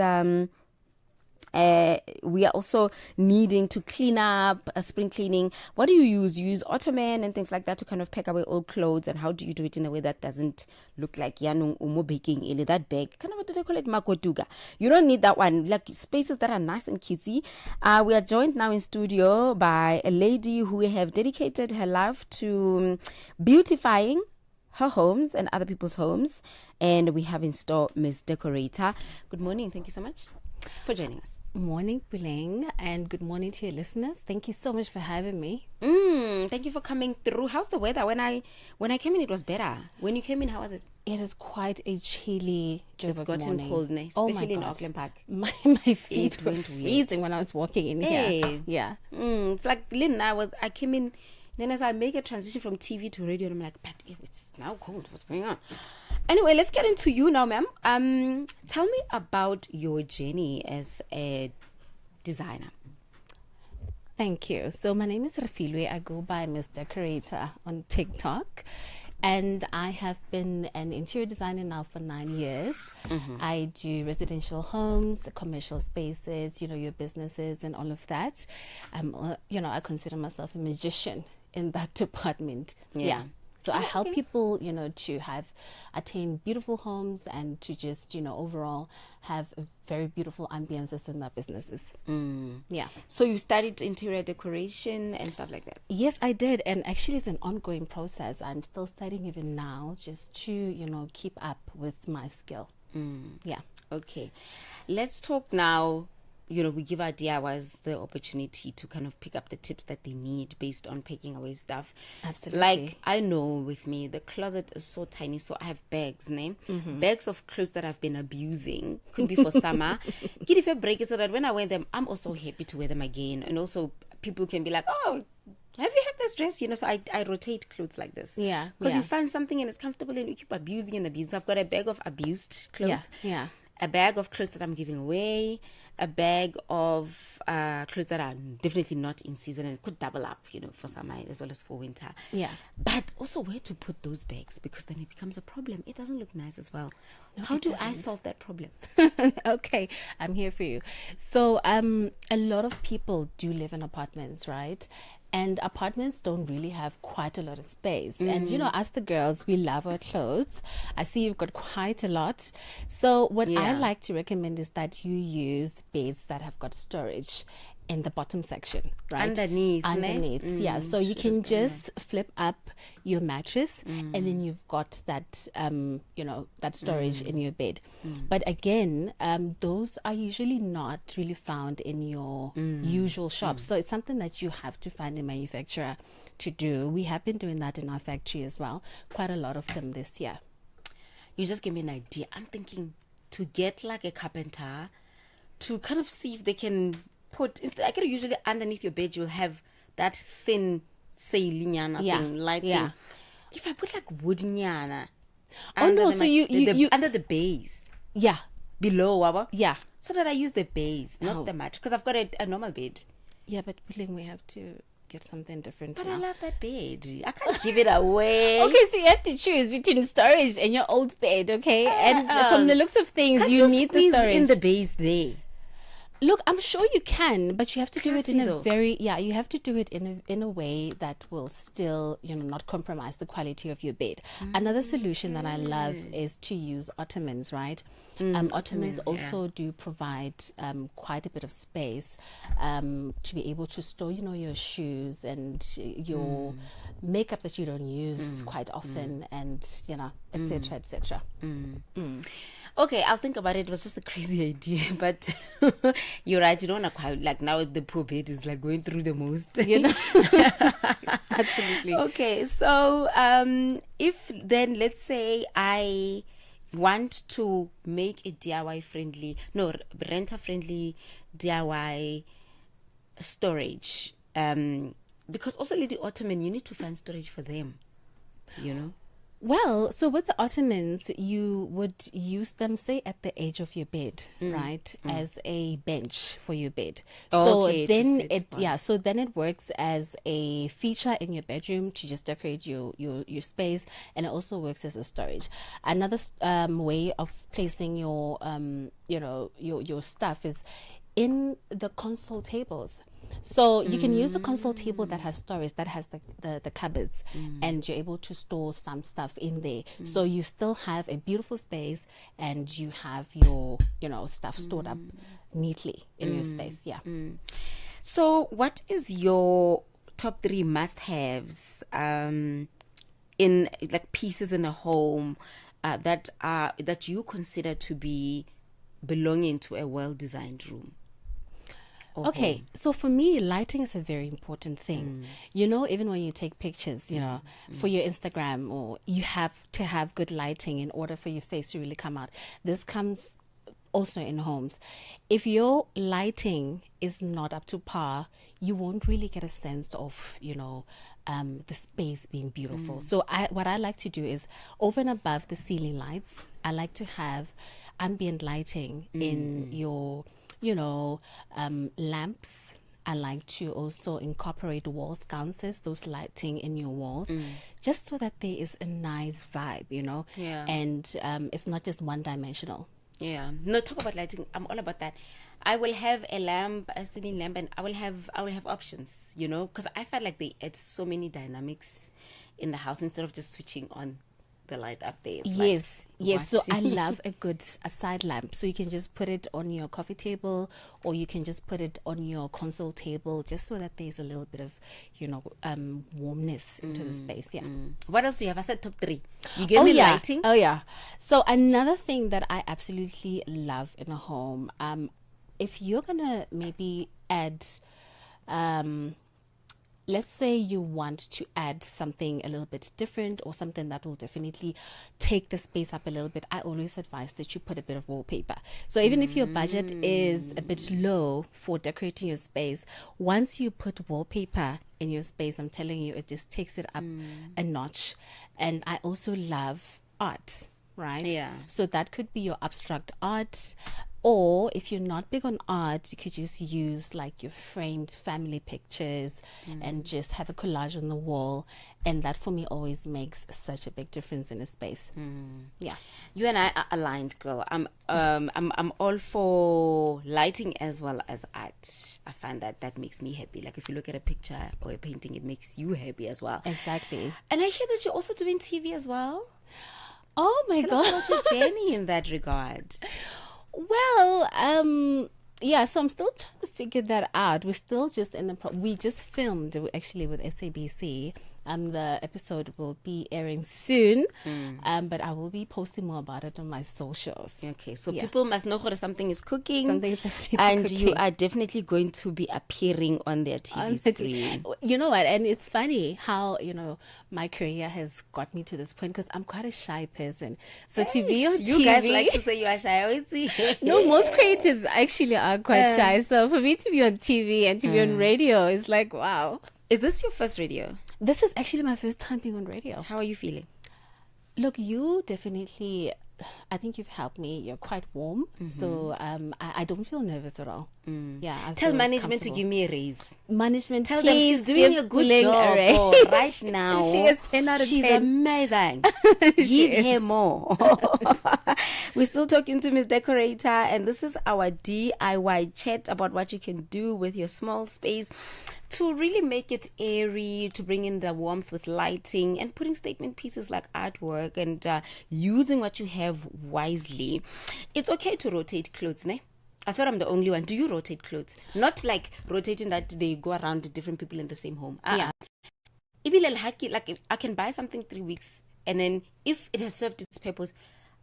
we are also needing to clean up, spring cleaning. What do you use? You use Ottoman and things like that to kind of pack away old clothes. And how do you do it in a way that doesn't look like yanung umo baking ili, that bag? Kind of, what do they call it? Makotuga. You don't need that one. Like spaces that are nice and cutesy. We are joined now in studio by a lady who have dedicated her life to beautifying her homes and other people's homes. And we have in store Miss Decorator. Good morning. Thank you so much for joining us. Morning, Puleng, and good morning to your listeners. Thank you so much for having me. Thank you for coming through. How's the weather? When I came in, it was better. When you came in, how was it? It is quite a chilly It's gotten morning. cold, especially in Auckland Park. My feet were freezing when I was walking in here. Yeah. It's like Lynn. I came in. Then as I make a transition from TV to radio, I'm like, but it's now cold. What's going on? Anyway, let's get into you now, ma'am. Tell me about your journey as a designer. Thank you. So my name is Refilwe. I go by Miss Decorator on TikTok. And I have been an interior designer now for 9 years. Mm-hmm. I do residential homes, commercial spaces, your businesses and all of that. I consider myself a magician in that department. Yeah. So I help people, to attain beautiful homes and to just, overall have very beautiful ambiances in their businesses. Yeah. So you studied interior decoration and stuff like that? Yes, I did. And actually it's an ongoing process. I'm still studying even now just to, keep up with my skill. Yeah. Okay. Let's talk now. We give our DIYs the opportunity to kind of pick up the tips that they need based on packing away stuff. Absolutely. Like, I know with me, the closet is so tiny, so I have bags, bags of clothes that I've been abusing. Could be for summer. Get if a break so that when I wear them, I'm also happy to wear them again. And also, people can be like, oh, have you had this dress? So I rotate clothes like this. Yeah. Because you find something and it's comfortable and you keep abusing and abusing. I've got a bag of abused clothes. Yeah. a bag of clothes that I'm giving away, a bag of clothes that are definitely not in season and could double up, for summer as well as for winter. Yeah. But also where to put those bags, because then it becomes a problem. It doesn't look nice as well. No, How it do I doesn't. solve that problem? Okay, I'm here for you. So, a lot of people do live in apartments, right? And apartments don't really have quite a lot of space. And, us the girls, we love our clothes. I see you've got quite a lot. So what I Yeah. like to recommend is that you use beds that have got storage in the bottom section, right? Underneath, ne? Underneath, yeah. So you can just flip up your mattress and then you've got that, that storage in your bed. But again, those are usually not really found in your usual shops. So it's something that you have to find a manufacturer to do. We have been doing that in our factory as well. Quite a lot of them this year. You just give me an idea. I'm thinking to get like a carpenter to kind of see if they can I could usually underneath your bed you'll have that thin linyana thing, light thing. If I put like wood nyana, So you under the base, below our, so that I use the base, not the mattress, because I've got a normal bed. Yeah, but we have to get something different. But now. I love that bed. I can't give it away. Okay, so you have to choose between storage and your old bed, okay? And from the looks of things, Can't you need the squeeze storage in the base there. Look, I'm sure you can, but you have to do it in a Classy you have to do it in a way that will still, not compromise the quality of your bed. Another solution that I love is to use ottomans, right? Ottomans also do provide quite a bit of space to be able to store, your shoes and your makeup that you don't use quite often and, et cetera, et cetera. Okay, I'll think about it. It was just a crazy idea, but you're right. You don't want to quite, like, now the poor bed is like going through the most. Absolutely. Okay, so if then let's say I want to make a renter friendly DIY storage, because also Lady Ottoman, you need to find storage for them, Well, so with the ottomans, you would use them, say, at the edge of your bed, right, as a bench for your bed. So then it works as a feature in your bedroom to just decorate your space, and it also works as a storage. Another way of placing your your stuff is in the console tables. So you can use a console table that has storage, that has the cupboards, and you're able to store some stuff in there. So you still have a beautiful space, and you have your stuff stored up neatly in your space. Yeah. So what is your top 3 must-haves in like pieces in a home that you consider to be belonging to a well-designed room? Okay, so for me, lighting is a very important thing. Even when you take pictures, for your Instagram, or you have to have good lighting in order for your face to really come out. This comes also in homes. If your lighting is not up to par, you won't really get a sense of, the space being beautiful. So what I like to do is, over and above the ceiling lights, I like to have ambient lighting in your lamps. I like to also incorporate wall sconces, those lighting in your walls, just so that there is a nice vibe, and it's not just one dimensional. Yeah. No, talk about lighting. I'm all about that. I will have a ceiling lamp, and I will have options, because I felt like they add so many dynamics in the house instead of just switching on the light up there. It's yes. So I love a side lamp. So you can just put it on your coffee table, or you can just put it on your console table, just so that there's a little bit of, warmness into the space. Yeah. What else do you have? I said top 3. You gave me lighting. Oh yeah. So another thing that I absolutely love in a home, if you're gonna maybe add, let's say you want to add something a little bit different, or something that will definitely take the space up a little bit, I always advise that you put a bit of wallpaper. So even if your budget is a bit low for decorating your space, once you put wallpaper in your space, I'm telling you, it just takes it up a notch. And I also love art. right? Yeah. So that could be your abstract art. Or if you're not big on art, you could just use like your framed family pictures and just have a collage on the wall. And that for me always makes such a big difference in a space. Yeah. You and I are aligned, girl. I'm all for lighting as well as art. I find that makes me happy. Like if you look at a picture or a painting, it makes you happy as well. Exactly. And I hear that you're also doing TV as well. Oh my Tell God. us about your journey in that regard. Well, yeah, so I'm still trying to figure that out. We're still just in the we just filmed actually with SABC. The episode will be airing soon, but I will be posting more about it on my socials. Okay, so Yeah. people must know that something is cooking. Something is definitely and cooking. you are definitely going to be appearing on their TV screen. You know what? And it's funny how, my career has got me to this point because I'm quite a shy person. So to be on You TV... guys like to say you are shy. No, most creatives actually are quite shy. So for me to be on TV and to be on radio is like, wow. Is this your first radio? This is actually my first time being on radio. How are you feeling? Look, you definitely, I think you've helped me. You're quite warm. So I don't feel nervous at all. Yeah. I Tell feel management to comfortable. give me a raise. Management, Tell them please she's doing give a good Puleng job raise. right now. She is 10 out of She's 10. amazing. She Give her is. more. We're still talking to Miss Decorator, and this is our DIY chat about what you can do with your small space to really make it airy, to bring in the warmth with lighting and putting statement pieces like artwork and using what you have wisely. It's okay to rotate clothes, ne? I thought I'm the only one. Do you rotate clothes? Not like rotating that they go around to different people in the same home. Yeah. If I can buy something 3 weeks and then if it has served its purpose,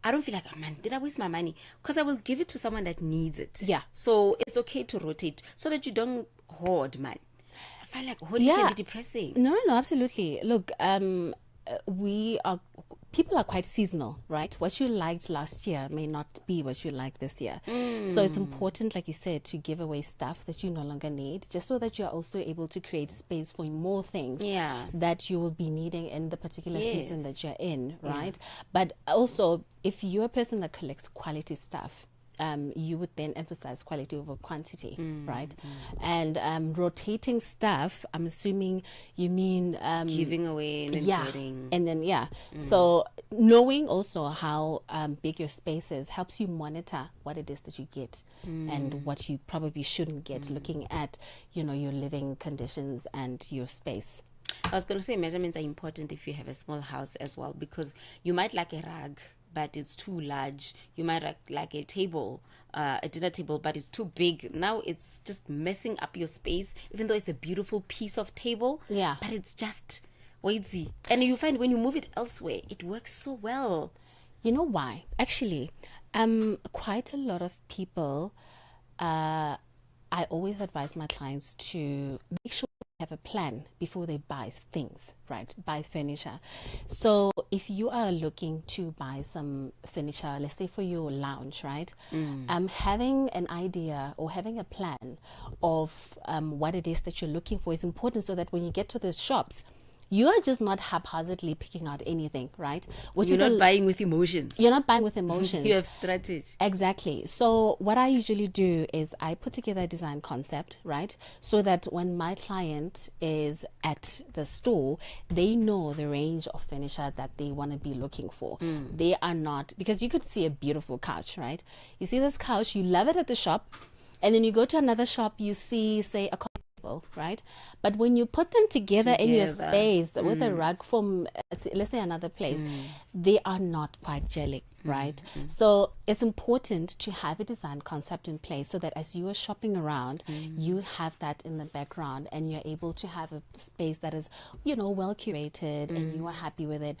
I don't feel like, oh man, did I waste my money? Because I will give it to someone that needs it. Yeah. So it's okay to rotate so that you don't hoard, man. I find like hoarding can be depressing. No, absolutely. Look, people are quite seasonal, right? What you liked last year may not be what you like this year. So it's important, like you said, to give away stuff that you no longer need, just so that you're also able to create space for more things that you will be needing in the particular season that you're in, right? But also, if you're a person that collects quality stuff, you would then emphasize quality over quantity, right? And rotating stuff, I'm assuming you mean Giving away and then putting. and then so knowing also how big your space is helps you monitor what it is that you get and what you probably shouldn't get, looking at your living conditions and your space. I was going to say measurements are important if you have a small house as well, because you might like a rug but it's too large. You might like a table, a dinner table, but it's too big. Now it's just messing up your space, even though it's a beautiful piece of table. Yeah. But it's just weighty. And you find when you move it elsewhere, it works so well. You know why? Actually, quite a lot of people, I always advise my clients to make sure have a plan before they buy things, right? Buy furniture. So if you are looking to buy some furniture, let's say for your lounge, right? Having an idea or having a plan of what it is that you're looking for is important, so that when you get to the shops, you are just not haphazardly picking out anything, right? You're not buying with emotions. You're not buying with emotions. You have strategy. Exactly. So what I usually do is I put together a design concept, right? So that when my client is at the store, they know the range of furniture that they want to be looking for. They are not, because you could see a beautiful couch, right? You see this couch, you love it at the shop, and then you go to another shop, you see, say, a right? But when you put them together in your space with a rug from, let's say, another place, they are not quite gelling, right? So it's important to have a design concept in place, so that as you are shopping around, you have that in the background and you're able to have a space that is, well curated and you are happy with it.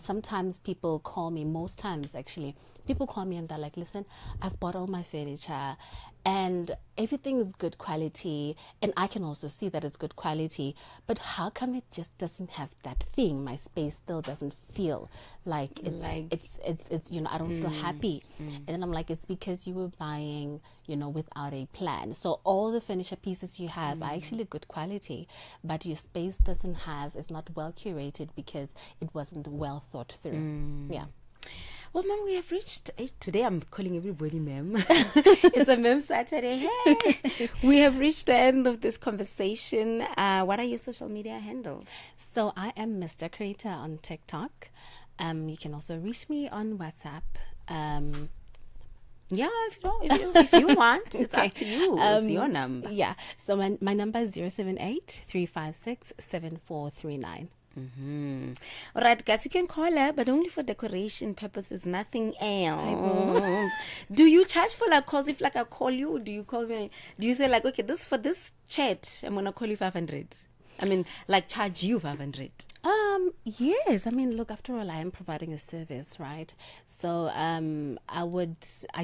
Sometimes people call me, most times actually, people call me and they're like, listen, I've bought all my furniture and everything is good quality, and I can also see that it's good quality, but how come it just doesn't have that thing? My space still doesn't feel like it's I don't feel happy. And then I'm like, it's because you were buying, without a plan. So all the furniture pieces you have are actually good quality, but your space is not well curated because it wasn't well thought through. Yeah. Well, Mom, we have reached. Today I'm calling everybody Ma'am. It's a Ma'am Saturday. Hey! We have reached the end of this conversation. What are your social media handles? So I am Mr. Creator on TikTok. You can also reach me on WhatsApp. Yeah, if you want, it's up to you. It's your number. Yeah. So my number is 078-356-7439. All right, guys, you can call her, but only for decoration purposes, nothing else. Do you charge for like calls? If like I call you, do you call me? Do you say like, okay, for this chat, I'm gonna call you 500? I mean, like charge you 500. Yes. I mean, look, after all, I am providing a service, right? So I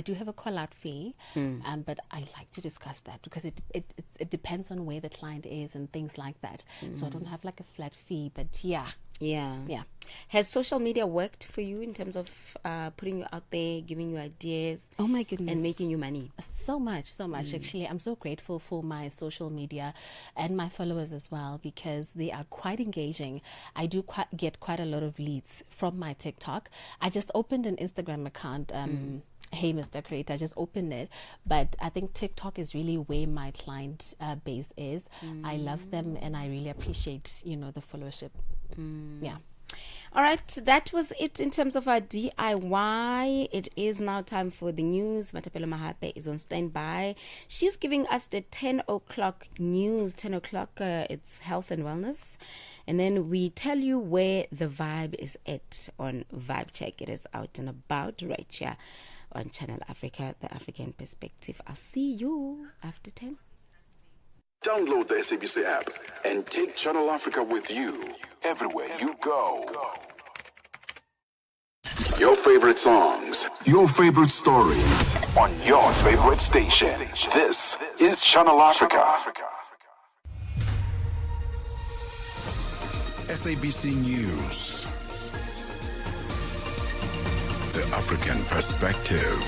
do have a call out fee, but I like to discuss that because it depends on where the client is and things like that. So I don't have like a flat fee, but yeah. Has social media worked for you in terms of putting you out there, giving you ideas? Oh my goodness. And making you money? So much. Actually, I'm so grateful for my social media and my followers as well because they are quite engaging. I do get quite a lot of leads from my TikTok. I just opened an Instagram account. Hey, Mr. Creator, I just opened it. But I think TikTok is really where my client base is. I love them and I really appreciate, the followership. Yeah. All right, that was it in terms of our DIY. It is now time for the news. Matapelo Mahape is on standby. She's giving us the 10 o'clock news. 10 o'clock, it's health and wellness. And then we tell you where the vibe is at on Vibe Check. It is out and about right here on Channel Africa, the African perspective. I'll see you after 10. Download the SABC app and take Channel Africa with you everywhere you go. Your favorite songs, your favorite stories on your favorite station. This is Channel Africa. SABC News. The African perspective.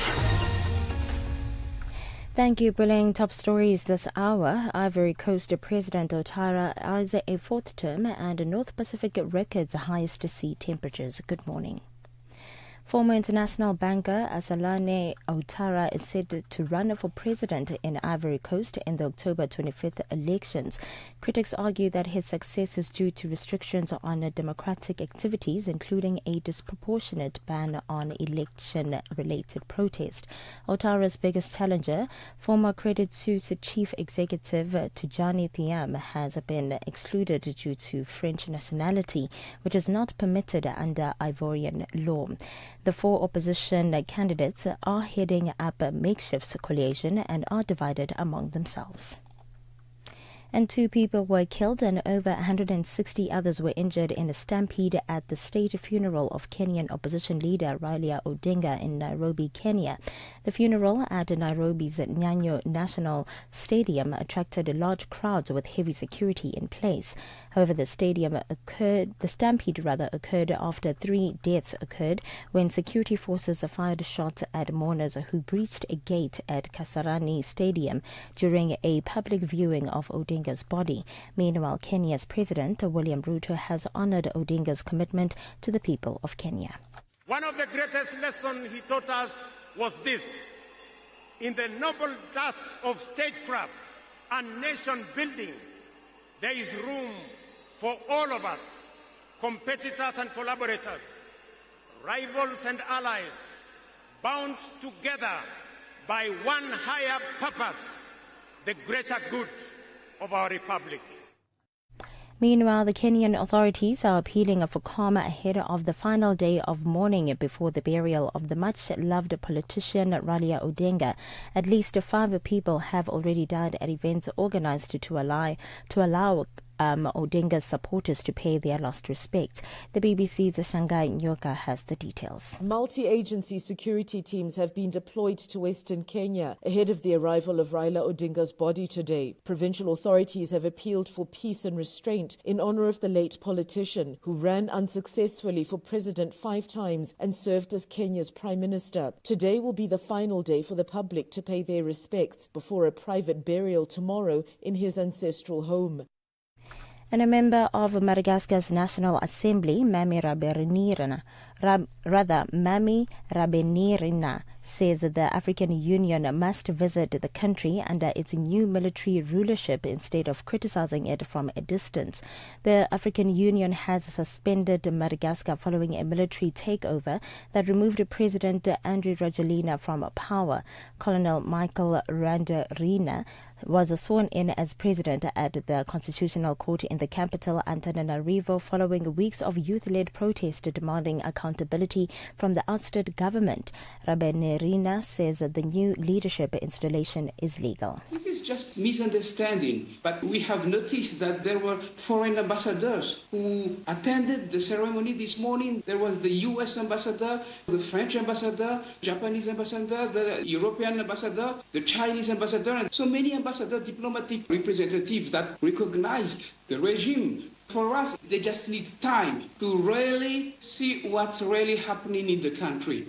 Thank you, Puleng. Top stories this hour. Ivory Coast President Ouattara eyes a fourth term and North Pacific records highest sea temperatures. Good morning. Former international banker Asalane Ouattara is said to run for president in Ivory Coast in the October 25th elections. Critics argue that his success is due to restrictions on democratic activities, including a disproportionate ban on election-related protest. Ouattara's biggest challenger, former Credit Suisse chief executive Tidjane Thiam, has been excluded due to French nationality, which is not permitted under Ivorian law. The four opposition candidates are heading up a makeshift coalition and are divided among themselves. And 2 people were killed and over 160 others were injured in a stampede at the state funeral of Kenyan opposition leader Raila Odinga in Nairobi, Kenya. The funeral at Nairobi's Nyayo National Stadium attracted large crowds with heavy security in place. However, the stampede occurred after 3 deaths occurred when security forces fired shots at mourners who breached a gate at Kasarani Stadium during a public viewing of Odinga's body. Meanwhile, Kenya's President William Ruto has honored Odinga's commitment to the people of Kenya. One of the greatest lessons he taught us was this: in the noble task of statecraft and nation building, there is room for all of us, competitors and collaborators, rivals and allies, bound together by one higher purpose, the greater good of our republic. Meanwhile, the Kenyan authorities are appealing for calm ahead of the final day of mourning before the burial of the much-loved politician Raila Odinga. At least 5 people have already died at events organized to allow Odinga's supporters to pay their last respects. The BBC's Shanghai Nyoka has the details. Multi-agency security teams have been deployed to Western Kenya ahead of the arrival of Raila Odinga's body today. Provincial authorities have appealed for peace and restraint in honor of the late politician who ran unsuccessfully for president 5 times and served as Kenya's prime minister. Today will be the final day for the public to pay their respects before a private burial tomorrow in his ancestral home. And a member of Madagascar's National Assembly, Mamira Bereniran, Mami Rabenirina says that the African Union must visit the country under its new military rulership instead of criticizing it from a distance. The African Union has suspended Madagascar following a military takeover that removed President Andry Rajoelina from power. Colonel Michael Randorina was sworn in as president at the Constitutional Court in the capital, Antananarivo, following weeks of youth-led protest demanding accountability from the ousted government. Rabenirina says that the new leadership installation is legal. This is just misunderstanding, but we have noticed that there were foreign ambassadors who attended the ceremony this morning. There was the US ambassador, the French ambassador, Japanese ambassador, the European ambassador, the Chinese ambassador, and so many ambassador diplomatic representatives that recognized the regime. For us, they just need time to really see what's really happening in the country.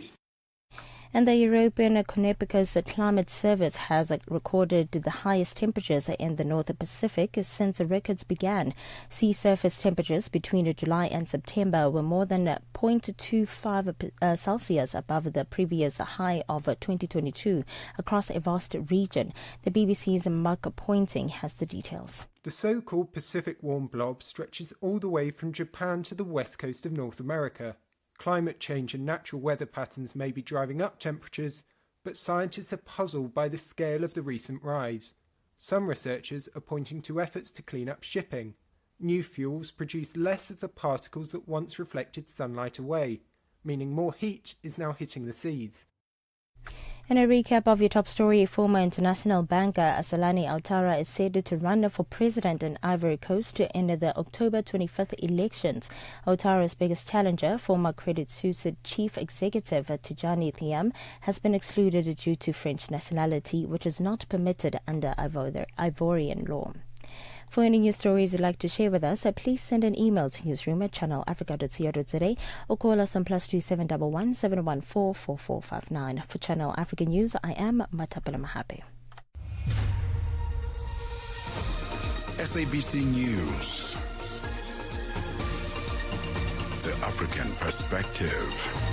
And the European Copernicus Climate Service has recorded the highest temperatures in the North Pacific since records began. Sea surface temperatures between July and September were more than 0.25 Celsius above the previous high of 2022 across a vast region. The BBC's Mark Pointing has the details. The so-called Pacific warm blob stretches all the way from Japan to the west coast of North America. Climate change and natural weather patterns may be driving up temperatures, but scientists are puzzled by the scale of the recent rise. Some researchers are pointing to efforts to clean up shipping. New fuels produce less of the particles that once reflected sunlight away, meaning more heat is now hitting the seas. In a recap of your top story, former international banker Asalani Ouattara is said to run for president in Ivory Coast in the October 25th elections. Ouattara's biggest challenger, former Credit Suisse chief executive Tidjani Thiam, has been excluded due to French nationality, which is not permitted under Ivorian law. For any news stories you'd like to share with us, please send an email to newsroom@channelafrica.co.za or call us on +2711 714 4459. For Channel Africa News, I am Matapela Mahape. SABC News. The African Perspective.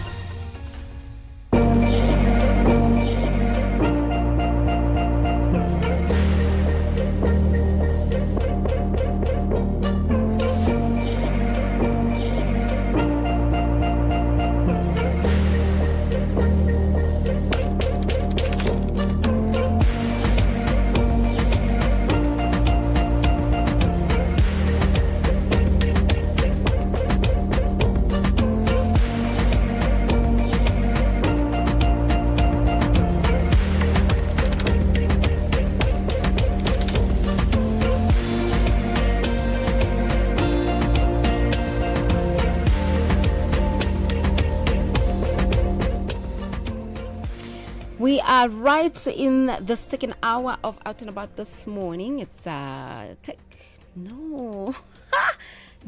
We are right in the second hour of Out and About this morning. It's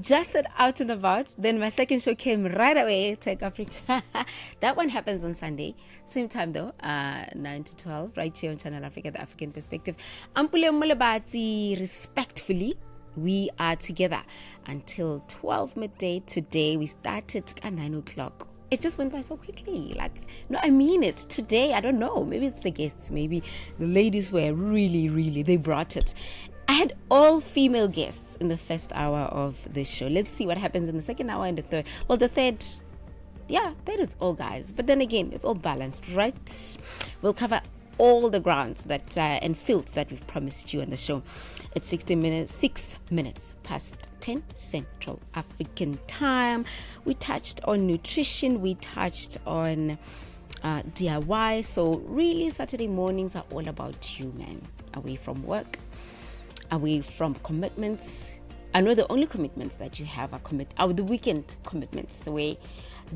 just at Out and About. Then my second show came right away, Tech Africa. That one happens on Sunday. Same time though, 9 to 12, right here on Channel Africa, The African Perspective. Pulengmolebatsi, respectfully, we are together until 12 midday today. We started at 9 o'clock. It just went by so quickly. No, I mean it. Today, I don't know. Maybe it's the guests. Maybe the ladies were really, they brought it. I had all female guests in the first hour of the show. Let's see what happens in the second hour and the third. Well, the third is all guys. But then again, it's all balanced, right? We'll cover all the grounds that and fields that we've promised you on the show. It's 6 minutes past 10 Central African time. We touched on nutrition. We touched on DIY. So really, Saturday mornings are all about you, man. Away from work, away from commitments. I know the only commitments that you have are the weekend commitments, where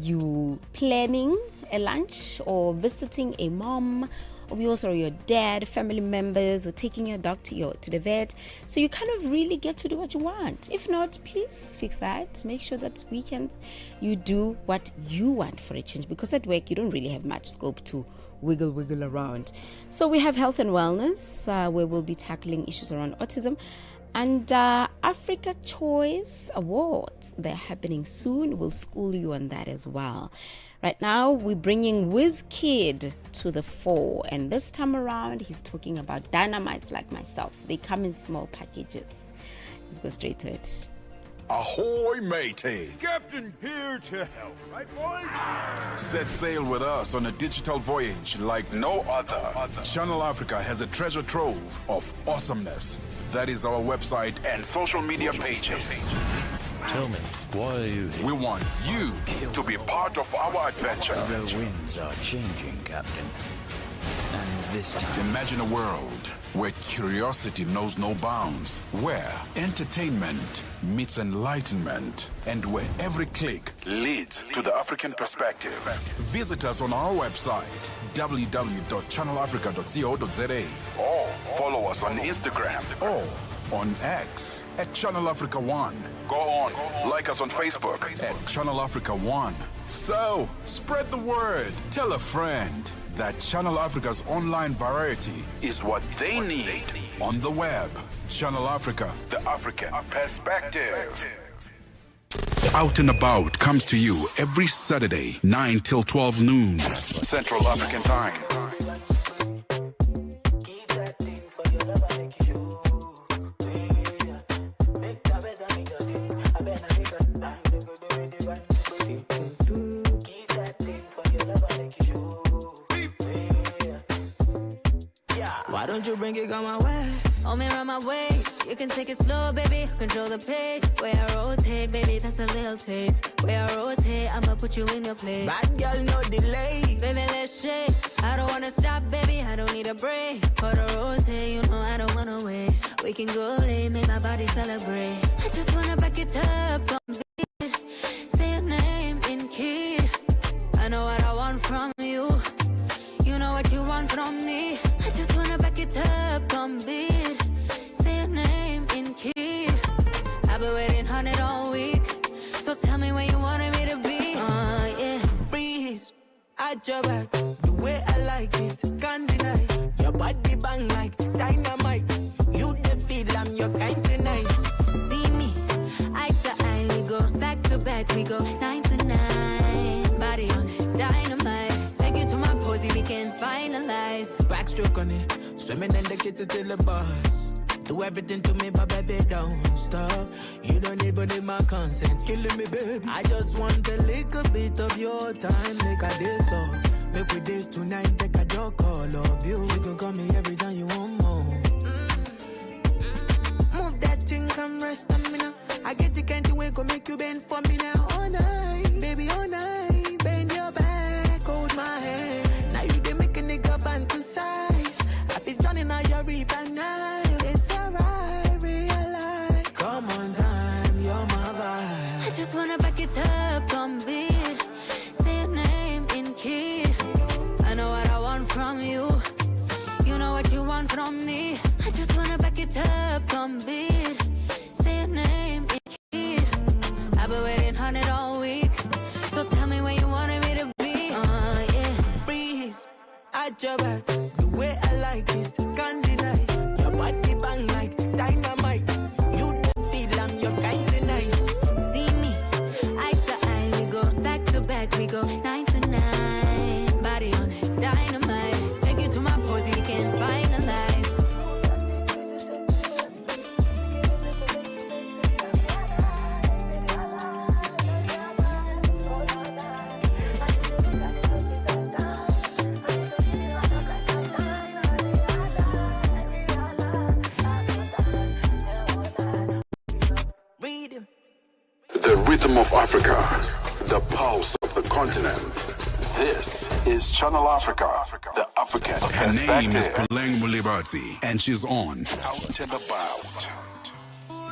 you planning a lunch or visiting a mom of yours or your dad, family members, or taking your dog to the vet. So you kind of really get to do what you want. If not, please fix that. Make sure that weekends you do what you want for a change, because at work you don't really have much scope to wiggle around. So we have health and wellness, where we'll be tackling issues around autism And Africa Choice Awards, they're happening soon. We'll school you on that as well. Right now, we're bringing WizKid to the fore. And this time around, he's talking about dynamites like myself. They come in small packages. Let's go straight to it. Ahoy, matey! Captain here to help, right, boys? Set sail with us on a digital voyage like no other. Channel Africa has a treasure trove of awesomeness. That is our website and social media pages. Tell me, why are you here? We want you to be part of our adventure. The winds are changing, Captain. And this time... Imagine a world where curiosity knows no bounds, where entertainment meets enlightenment, and where every click leads to the African perspective. Visit us on our website, www.channelafrica.co.za, or follow us on Instagram or on X at Channel Africa 1. Go on, like us on Facebook at Channel Africa 1. So, spread the word. Tell a friend that Channel Africa's online variety is what they need on the web. Channel Africa, the African perspective. Out and About comes to you every Saturday, 9 till 12 noon, Central African Time. Why don't you bring it on my way? Hold me around my waist. You can take it slow, baby. Control the pace. Way I rotate, baby, that's a little taste. Way I rotate, I'ma put you in your place. Bad girl, no delay. Baby, let's shake. I don't wanna stop, baby. I don't need a break. For the rotate, you know I don't wanna wait. We can go late, make my body celebrate. I just wanna back it up, don't beat. Say your name in key. I know what I want from you. You know what you want from me. I just wanna back it up on beat. Say your name in key. I've been waiting on it all week. So tell me where you wanted me to be. Yeah. Freeze at your back, the way I like it, can't deny. Your body bang like dynamite. You the feel I'm your kind of nice. See me, eye to eye, we go back to back, we go 9 to 9. Body on it, dynamite. Take you to my posy, we can finalize. Backstroke on it, swimming in the kitchen till the bus. Do everything to me, but baby, don't stop. You don't even need my consent, killing me, baby. I just want a little bit of your time, make a day so. Make we date tonight, take a joke, call up you. You can call me every time you want more. Move that thing, come rest on me now. I get the kind of way, go make you bend for me now. All night, baby, all night. Bend your back, hold my hand. Now you been making nigga fantasize. I be drowning out your river now. It's alright, realize. Come on, time, you're my vibe. I just wanna back it up on beat. Say your name in key. I know what I want from you. You know what you want from me. I just wanna back it up on beat. Say your name in key. I've been waiting on it all week. So tell me where you wanted me to be. Yeah. Freeze at your back, the way I like it, can't deny. Your body bang like dynamite. You the feel I'm your kind of nice. See me, eye to eye, we go back to back, we go 9 to 9. Body on it, dynamite. Take you to my posy, we can finalize. The rhythm of Africa, the pulse of the continent. This is Channel Africa, the African Her name is pulengmolebatsi, and she's on Out and About. Please.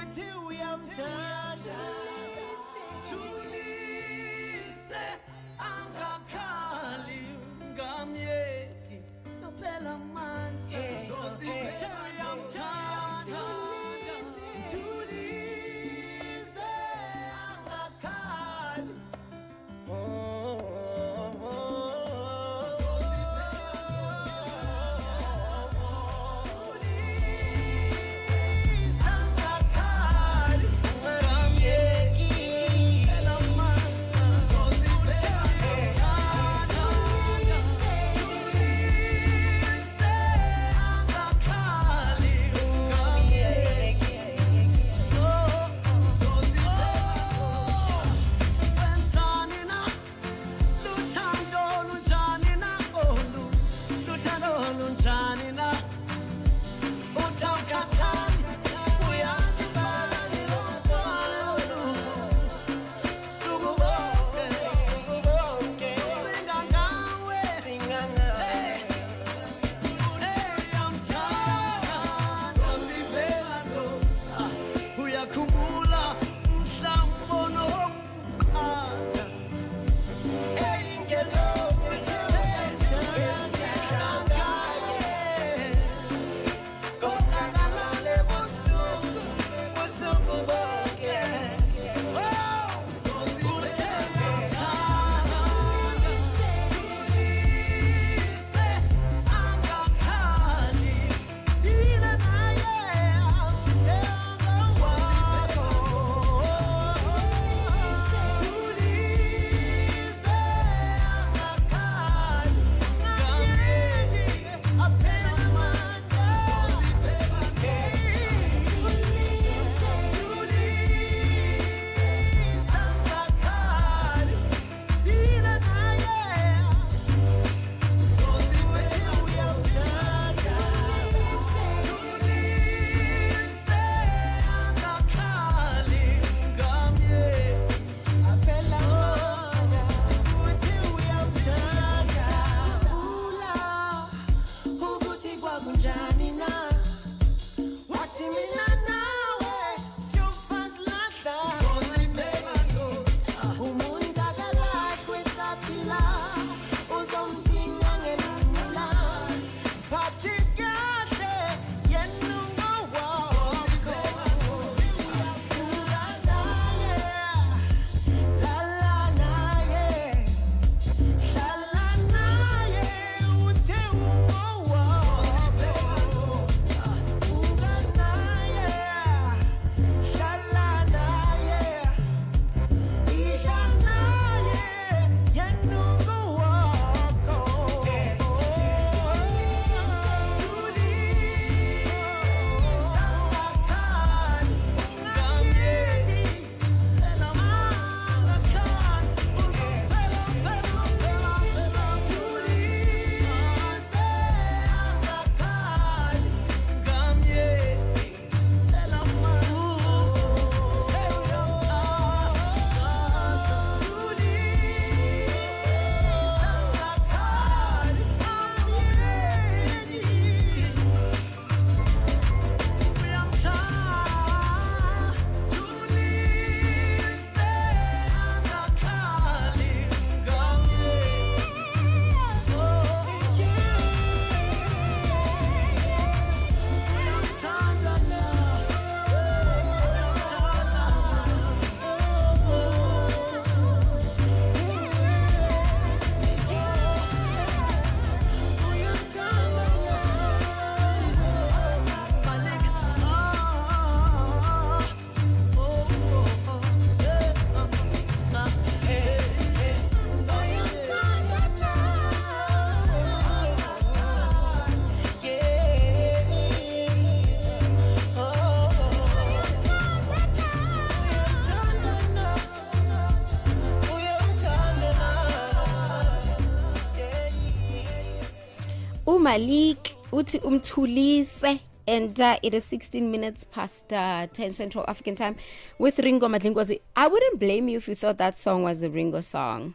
Malik uthi umthulise. And it is 16 minutes past 10 Central African time with Ringo Madlingozi. I wouldn't blame you if you thought that song was a Ringo song.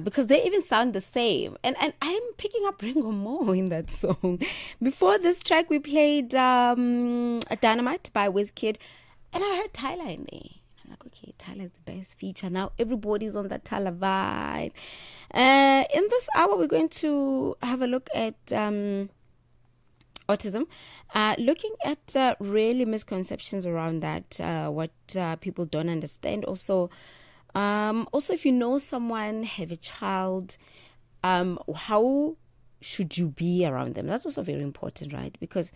Because they even sound the same. And I'm picking up Ringo more in that song. Before this track, we played Dynamite by Wizkid. And I heard Tyler in there. I'm like, okay, Tyler's the best feature. Now everybody's on that Tyler vibe. In this hour, we're going to have a look at autism. Looking at really misconceptions around that, what people don't understand. Also, if you know someone, have a child, how should you be around them? That's also very important, right? Because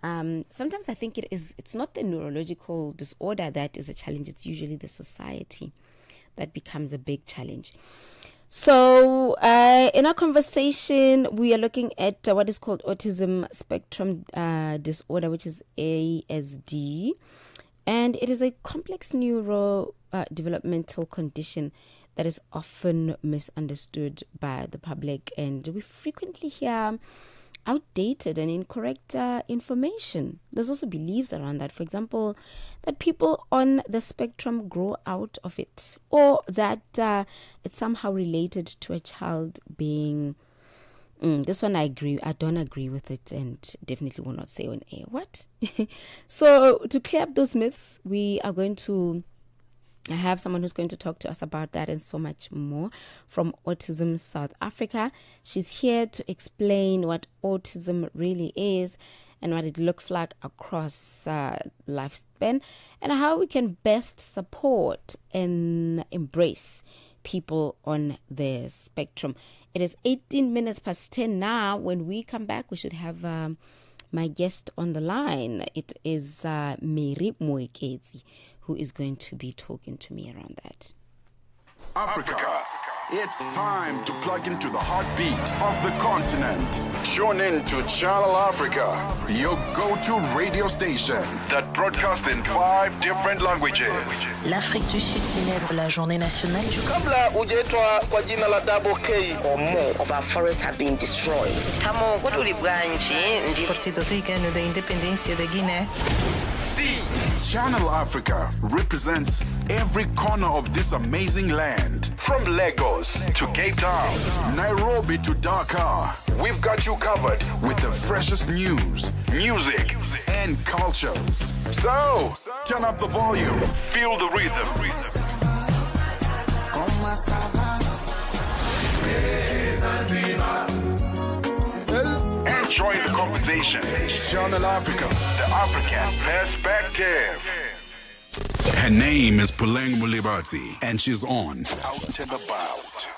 sometimes I think it's not the neurological disorder that is a challenge. It's usually the society that becomes a big challenge. So in our conversation, we are looking at what is called autism spectrum disorder, which is ASD. And it is a complex neurodevelopmental condition that is often misunderstood by the public. And we frequently hear outdated and incorrect information. There's also beliefs around that. For example, that people on the spectrum grow out of it, or that it's somehow related to a child being... this one I don't agree with it, and definitely will not say on air. What? So to clear up those myths, we are going to have someone who's going to talk to us about that and so much more from Autism South Africa. She's here to explain what autism really is and what it looks like across lifespan, and how we can best support and embrace people on the spectrum. It is 18 minutes past 10 now. When we come back, we should have my guest on the line. It is Mary Moeketsi, who is going to be talking to me around that. Africa. It's time to plug into the heartbeat of the continent. Tune in to Channel Africa, your go-to radio station that broadcasts in 5 different languages. L'Afrique du Sud célèbre la journée nationale du Kabla hujaitwa kwa jina la Double K or more of our forests have been destroyed. Tamo kutuli bwanji ndi Partido Africano da Independência da Guiné. See, Channel Africa represents every corner of this amazing land. From Lagos to Cape Town, Nairobi to Dakar, we've got you covered with the freshest news, music, and cultures. So, turn up the volume, feel the rhythm. Enjoy the conversation. Channel Africa, the African perspective. Her name is pulengmolebatsi, and she's on Out and About.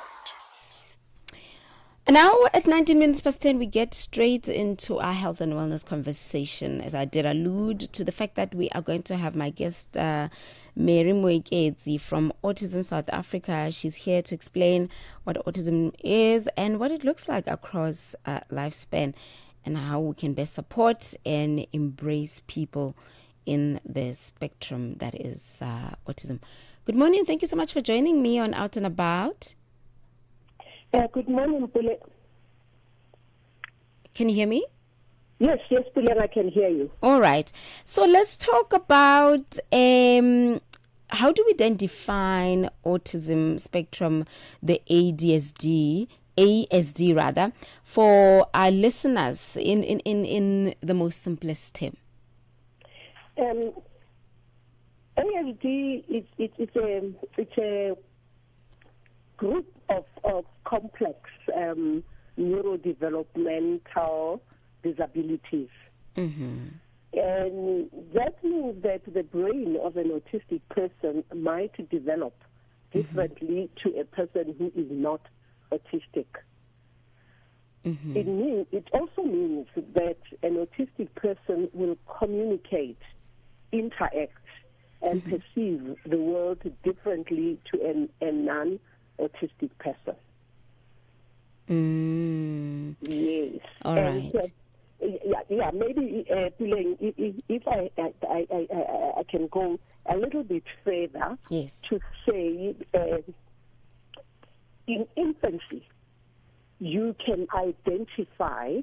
Now at 19 minutes past 10, we get straight into our health and wellness conversation. As I did allude to the fact that we are going to have my guest, Mary Moeketsi from Autism South Africa. She's here to explain what autism is and what it looks like across lifespan, and how we can best support and embrace people in the spectrum that is autism. Good morning. Thank you so much for joining me on Out and About. Good morning, Pule. Can you hear me? Yes, Pule, I can hear you. All right. So let's talk about how do we then define autism spectrum, the ASD rather, for our listeners in the most simplest term. ASD it's a group of complex neurodevelopmental disabilities. Mm-hmm. And that means that the brain of an autistic person might develop differently to a person who is not autistic. Mm-hmm. It also means that an autistic person will communicate, interact, and perceive the world differently to a non-autistic person. Yes. All right. Yeah. Maybe if I can go a little bit further. Yes. To say, in infancy, you can identify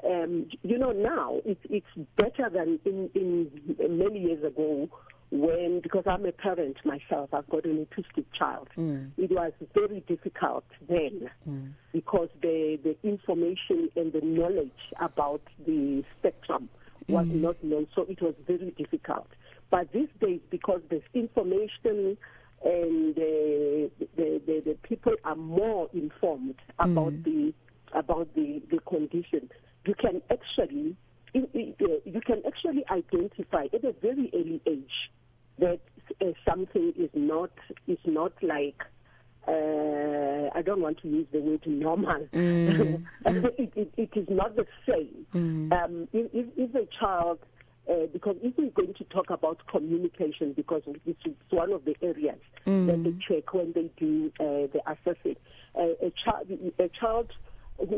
now it's better than in many years ago when, because I'm a parent myself, I've got an autistic child. It was very difficult then because the information and the knowledge about the spectrum was not known, so it was very difficult. But these days, because there's information and the people are more informed about the condition, you can actually identify at a very early age that something is not like I don't want to use the word normal. It is not the same. If a child, because if we're going to talk about communication, because it's one of the areas that they check when they do the assessment, a child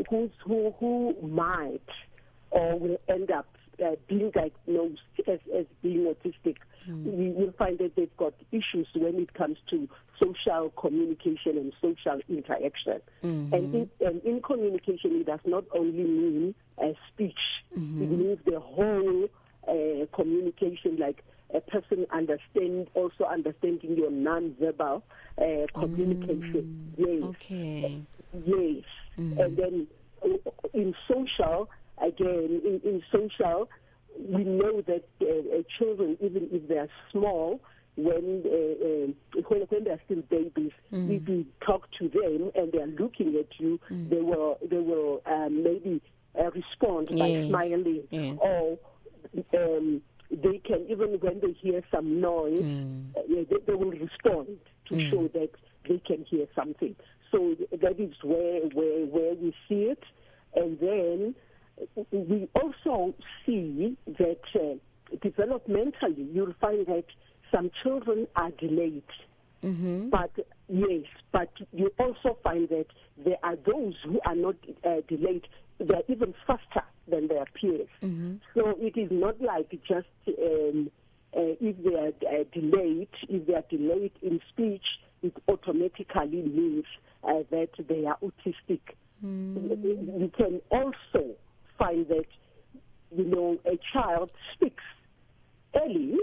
who might or will end up being diagnosed as being autistic, we will find that they've got issues when it comes to social communication and social interaction. And in communication, it does not only mean speech. It means the whole communication, like a person also understanding your non-verbal communication. Yes. Okay. Yes. And then in social, again, in social, we know that children, even if they are small, when they're still babies, if you talk to them and they are looking at you, they will maybe respond by smiling, or they can, even when they hear some noise, they will respond to show that they can hear something. So that is where we see it. And then we also see that developmentally, you'll find that some children are delayed. But you also find that there are those who are not delayed. They're even faster than their peers. So it is not like just if they are delayed in speech, it automatically means that they are autistic. You can also find that, a child speaks early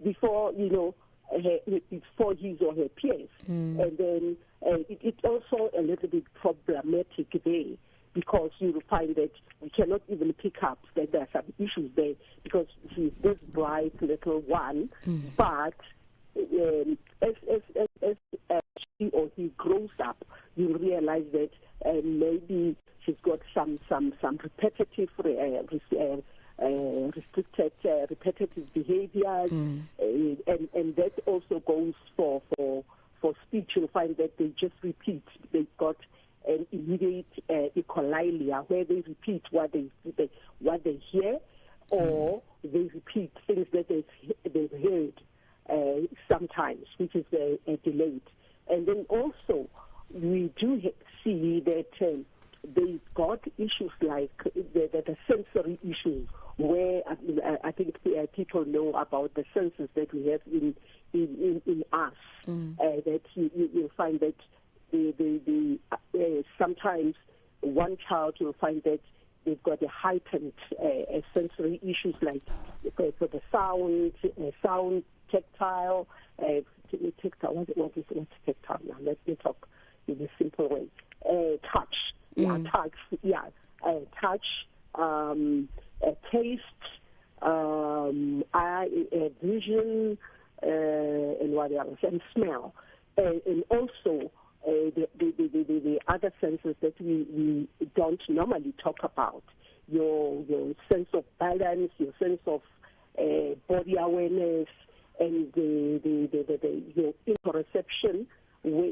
before, before his or her peers. And then it's also a little bit problematic there, because you will find that we cannot even pick up that there are some issues there, because he's this bright little one, but as she or he grows up, you realize that maybe she's got some repetitive repetitive behaviors, and that also goes for speech. You'll find that they just repeat. They've got an immediate echolalia, where they repeat what they hear, or they repeat things that they've heard sometimes, which is delayed. And then also we do see that they've got issues like the sensory issues, where I think people know about the senses that we have in us. That you'll find that sometimes one child will find that they've got a heightened sensory issues, like for the sound, tactile. What's tactile now? Let me talk in a simple way. Touch. Touch, taste, eye, vision, and what else? And smell, and also the other senses that we don't normally talk about. Your sense of balance, your sense of body awareness, and your interoception. Where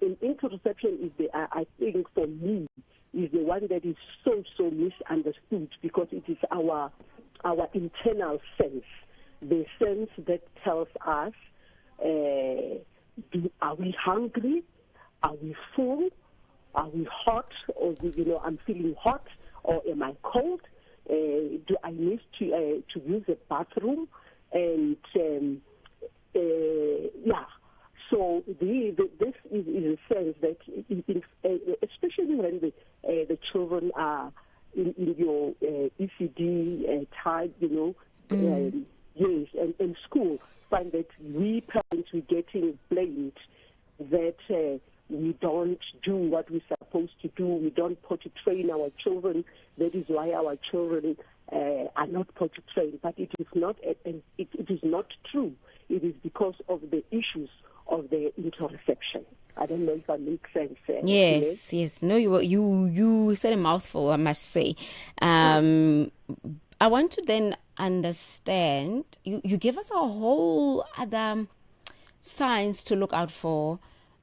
and interoception is I think for me, is the one that is so misunderstood, because it is our internal sense, the sense that tells us, are we hungry? Are we full? Are we hot? Or I'm feeling hot, or am I cold? Do I need to use a bathroom? And So this is a sense that, especially when the children are in your ECD type, years and school, find that we parents, we're getting blamed that we don't do what we're supposed to do. We don't potty train our children. That is why our children are not potty trained. But it is not. It is not true. It is because of the issues of the interception. I don't know if that makes sense. Yes. No, you said a mouthful, I must say. I want to then understand. You give us a whole other signs to look out for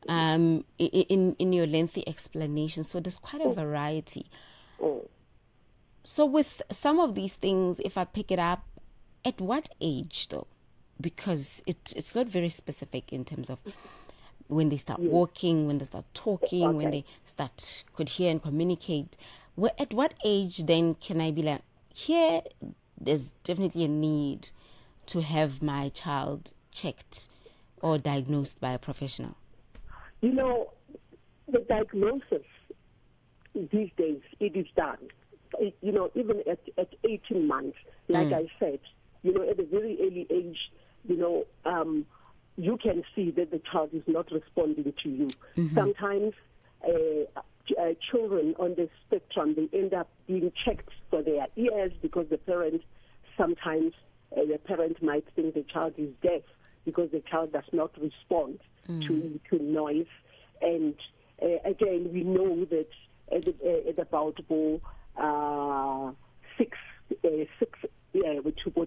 in your lengthy explanation. So there's quite a variety. So with some of these things, if I pick it up, at what age though? Because it's not very specific in terms of when they start walking, when they start talking, when they could hear and communicate. At what age then can I be like, here, there's definitely a need to have my child checked or diagnosed by a professional? The diagnosis these days, it is done. Even at 18 months, like I said, at a very early age, you can see that the child is not responding to you. Mm-hmm. Sometimes children on the spectrum, they end up being checked for their ears because the parent might think the child is deaf because the child does not respond to noise. And again, we know that at about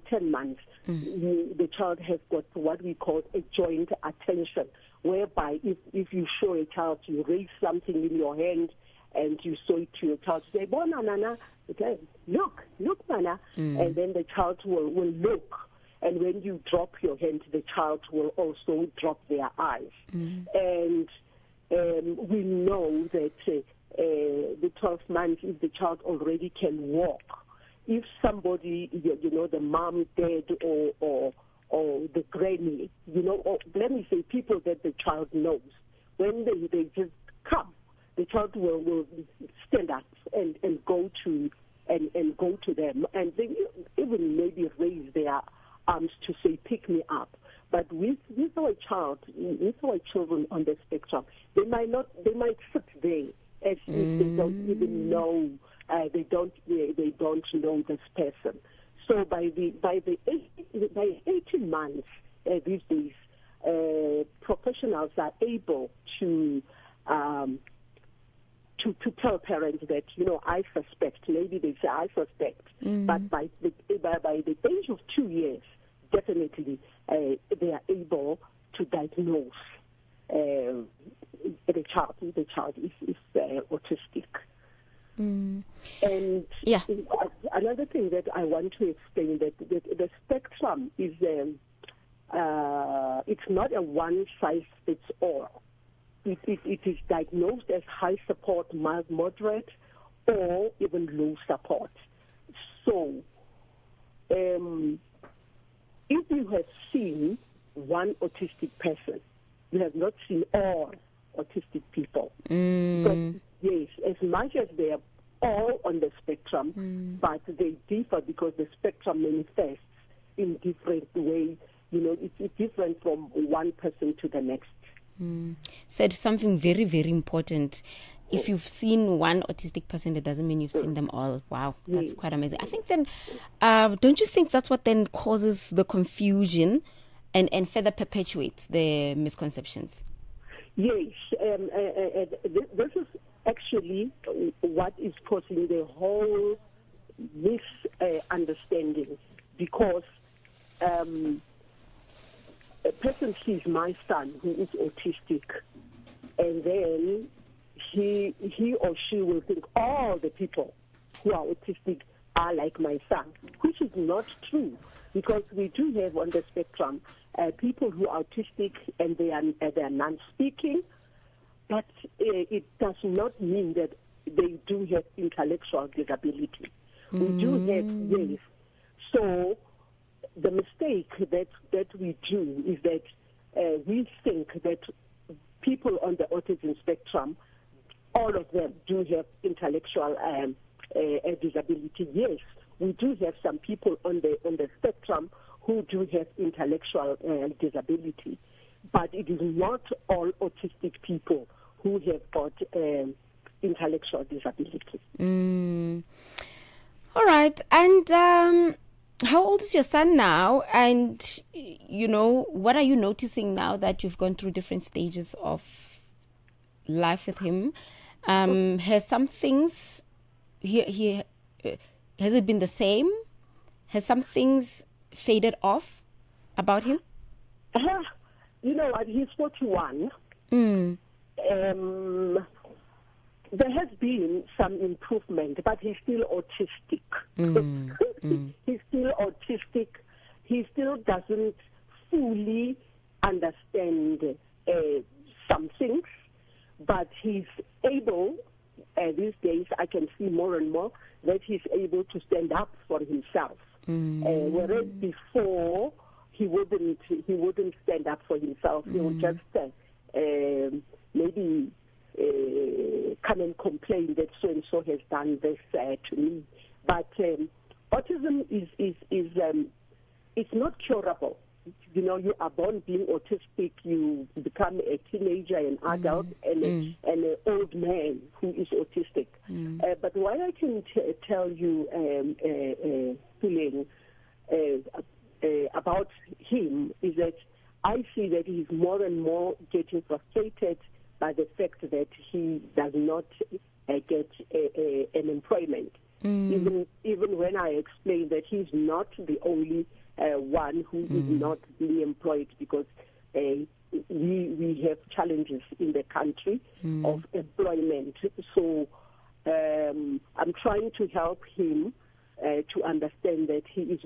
10 months, the child has got what we call a joint attention, whereby if you show a child, you raise something in your hand and you show it to your child, say, "Bona, Nana," okay, look, Nana, and then the child will look. And when you drop your hand, the child will also drop their eyes. And we know that the 12 months, if the child already can walk, if somebody, the mom, dad, or the granny, or let me say people that the child knows, when they just come, the child will stand up and go to them, and they even maybe raise their arms to say, "Pick me up." But with our children on the spectrum, they might sit there as if they don't even know. They don't know this person. So by 18 months these days, professionals are able to tell parents that I suspect. Maybe they say I suspect, but by the age of 2 years, definitely they are able to diagnose the child. The child is autistic. And another thing that I want to explain that the spectrum is it's not a one size fits all. It is diagnosed as high support, mild, moderate, or even low support. So, if you have seen one autistic person, you have not seen all autistic people. Because, yes, as much as they are all on the spectrum, but they differ because the spectrum manifests in different ways. It's different from one person to the next. Said something very, very important. If you've seen one autistic person, that doesn't mean you've seen them all. Wow, that's quite amazing. I think then, don't you think that's what then causes the confusion and further perpetuates the misconceptions? Yes, this is actually what is causing the whole misunderstanding, because a person sees my son who is autistic, and then he or she will think all the people who are autistic are like my son, which is not true, because we do have on the spectrum people who are autistic and they are non-speaking, but it does not mean that they do have intellectual disability. We do have, yes. So the mistake that we do is that we think that people on the autism spectrum, all of them do have intellectual a disability. Yes, we do have some people on the spectrum who do have intellectual disability, but it is not all autistic people who have got intellectual disability. All right. And how old is your son now? And, what are you noticing now that you've gone through different stages of life with him? Has some things, has it been the same? Has some things faded off about him? You know what? He's 41. There has been some improvement, but he's still autistic. He's still autistic. He still doesn't fully understand some things, but he's able, these days I can see more and more, that he's able to stand up for himself. Whereas before, he wouldn't stand up for himself. He would just maybe come and complain that so and so has done this to me. But autism is it's not curable. You know, you are born being autistic. You become a teenager, an adult, and an old man who is autistic. But what I can tell you, Puleng, about him is that I see that he's more and more getting frustrated by the fact that he does not get an employment. Even when I explain that he's not the only one who is not being employed, because we have challenges in the country of employment. So I'm trying to help him to understand that he is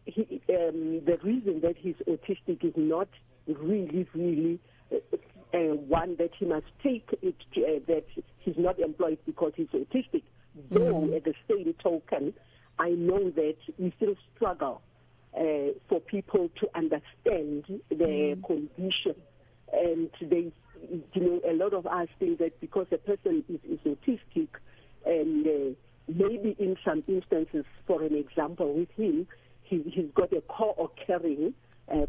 the reason that he's autistic is not really one that he must take it that he's not employed because he's autistic. Though at the same token, I know that we still struggle for people to understand their condition, and they, a lot of us think that because a person is autistic, and maybe in some instances, for an example, with him, he's got a co-occurring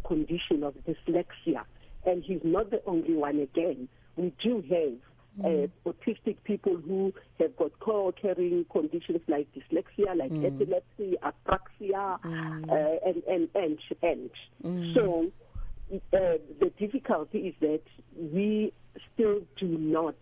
condition of dyslexia, and he's not the only one. Again, we do have autistic people who have got co-occurring conditions like dyslexia, like epilepsy, apraxia, and. So the difficulty is that we still do not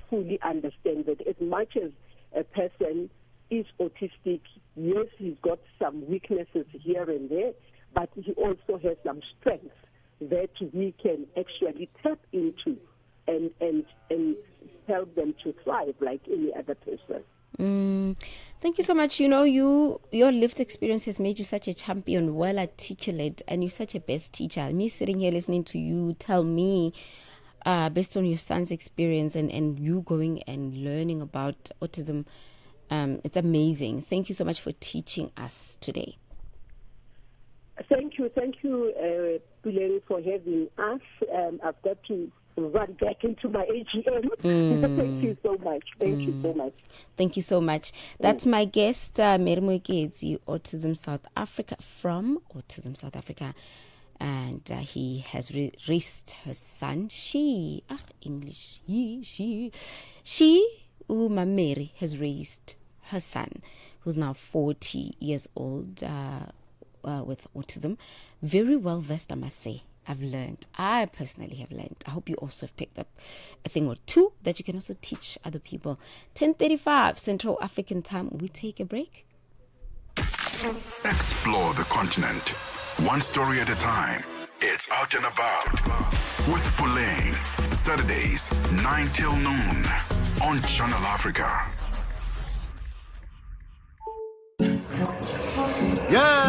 fully understand that as much as a person is autistic, yes, he's got some weaknesses here and there, but he also has some strengths that we can actually tap into and help them to thrive like any other person. Thank you so much. Your lived experience has made you such a champion, well articulate, and you're such a best teacher. Me sitting here listening to you tell me, based on your son's experience and you going and learning about autism, it's amazing. Thank you so much for teaching us today. Thank you, Puleng, for having us. I've got to run back into my AGM. Thank you so much. Thank you so much. That's my guest, Mary Moeketsi, Autism South Africa, from Autism South Africa. And he has raised her son. She, Mary has raised her son, who's now 40 years old, with autism. Very well versed, I must say. I personally have learned. I hope you also have picked up a thing or two that you can also teach other people. 10:35 Central African Time. We take a break. Explore the continent, one story at a time. It's Out and About with Puleng, Saturdays 9 till noon on Channel Africa. Yeah.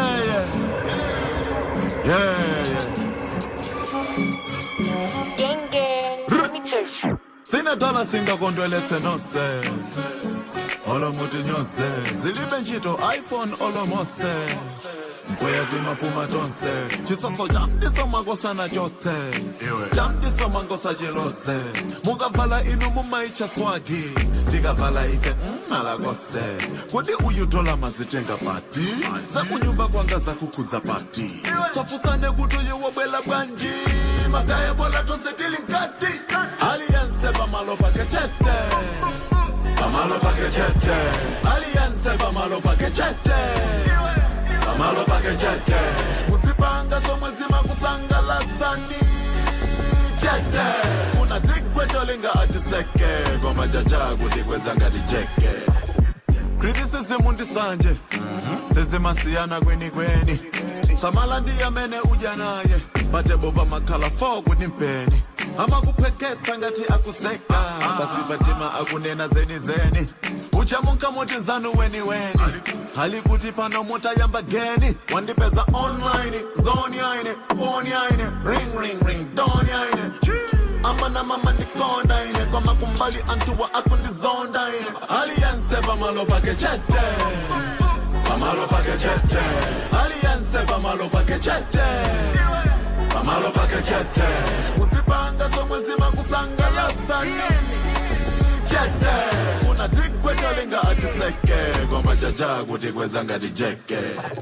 Sinedala singakondwelethe nonsense olomuthi nyose zilibe ntchito iPhone olomose uyathi maphuma tonse chitsotso jamdisa makosana jotse jamdisa mangosa jelose mukavala inu mumaicha swagi tikavala ife alakoste kodi uyutola mazitenga pati zakunyumba kwanga zakukudza pati safusane kuti uyewobwela bwanji mataya bola tosetili nkati aliyense pamalo pakechete pamalo pakechete aliyense pamalo pakechete pamalo pakechete musipanga somwezima kusangalatsani chete una tikwecholinga achiseke goma jaja kuti kwezanga dijeke criticism undisanje sezimasiyana kweni samala ndiyamene uja naye bate boba makhala fo kuti mpeni amakupheketha ngathi akuseka basi batima akunena zeni uchamunka muti zanu weni hali kuti pano muta yamba geni wandipeza online zone yaine phone yaine ring don yaine amana mama ndikonda ine kwa makumbali antuwa akundizonda ine aliyense pamalo pakechete pamalo pakechete aliyense pamalo pakechete pamalo pakechete musipanga somwezima kusangalatsani chete una tikwecholinga atiseke goma jaja kuti kwezanga dijeke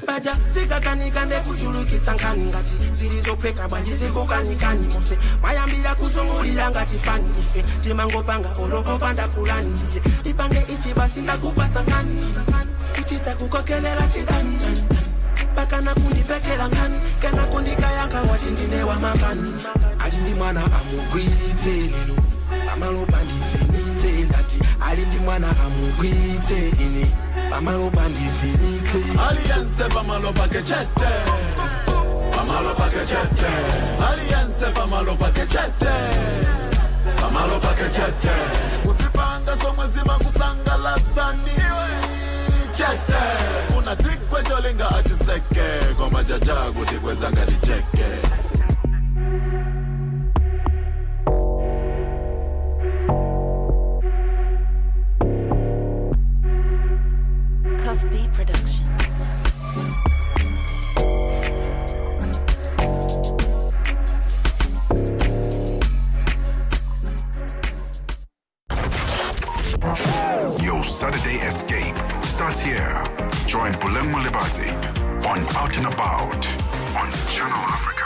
baja sikakanika ndekuchulukitsa nkhani ngati zilizopeka bwanji zikukanikani mose mayambira kuzungulira ngati fani ife timangopanga olokopanda kulani ndiye lipange ichi basi ndakupasa nkhani kuchita kukokelela chidani bakana kundipekela nkhani kana kundikayanga wati ndinewa mangani ali ndi mwana amugwiritse lero pamalopa ndivinitse ndati ali ndi mwana amugwiritse ine pamalopa ndivinitse aliyense pamalopa kechete pamalopa kechete aliyense pamalopa kechete pamalopa kechete musipanga somwezima kusangalatsani chete una tikwecholinga atiseke goma jaja kuti kwezanga dijeke Saturday Escape starts here. Join pulengmolebatsi on Out and About on Channel Africa.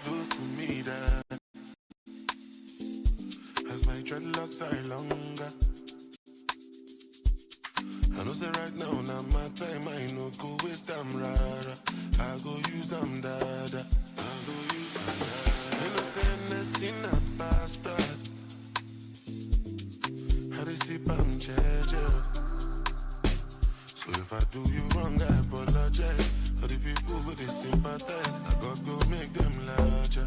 Look at me, Dad. As my dreadlocks are longer. I know say right now, my time, I no go waste them rara. I go use them dada. I go use them dada. Innocent in a bastard. I receive I'm jeje. So if I do you wrong, I apologize. For the people who they sympathize, I gotta go make them larger.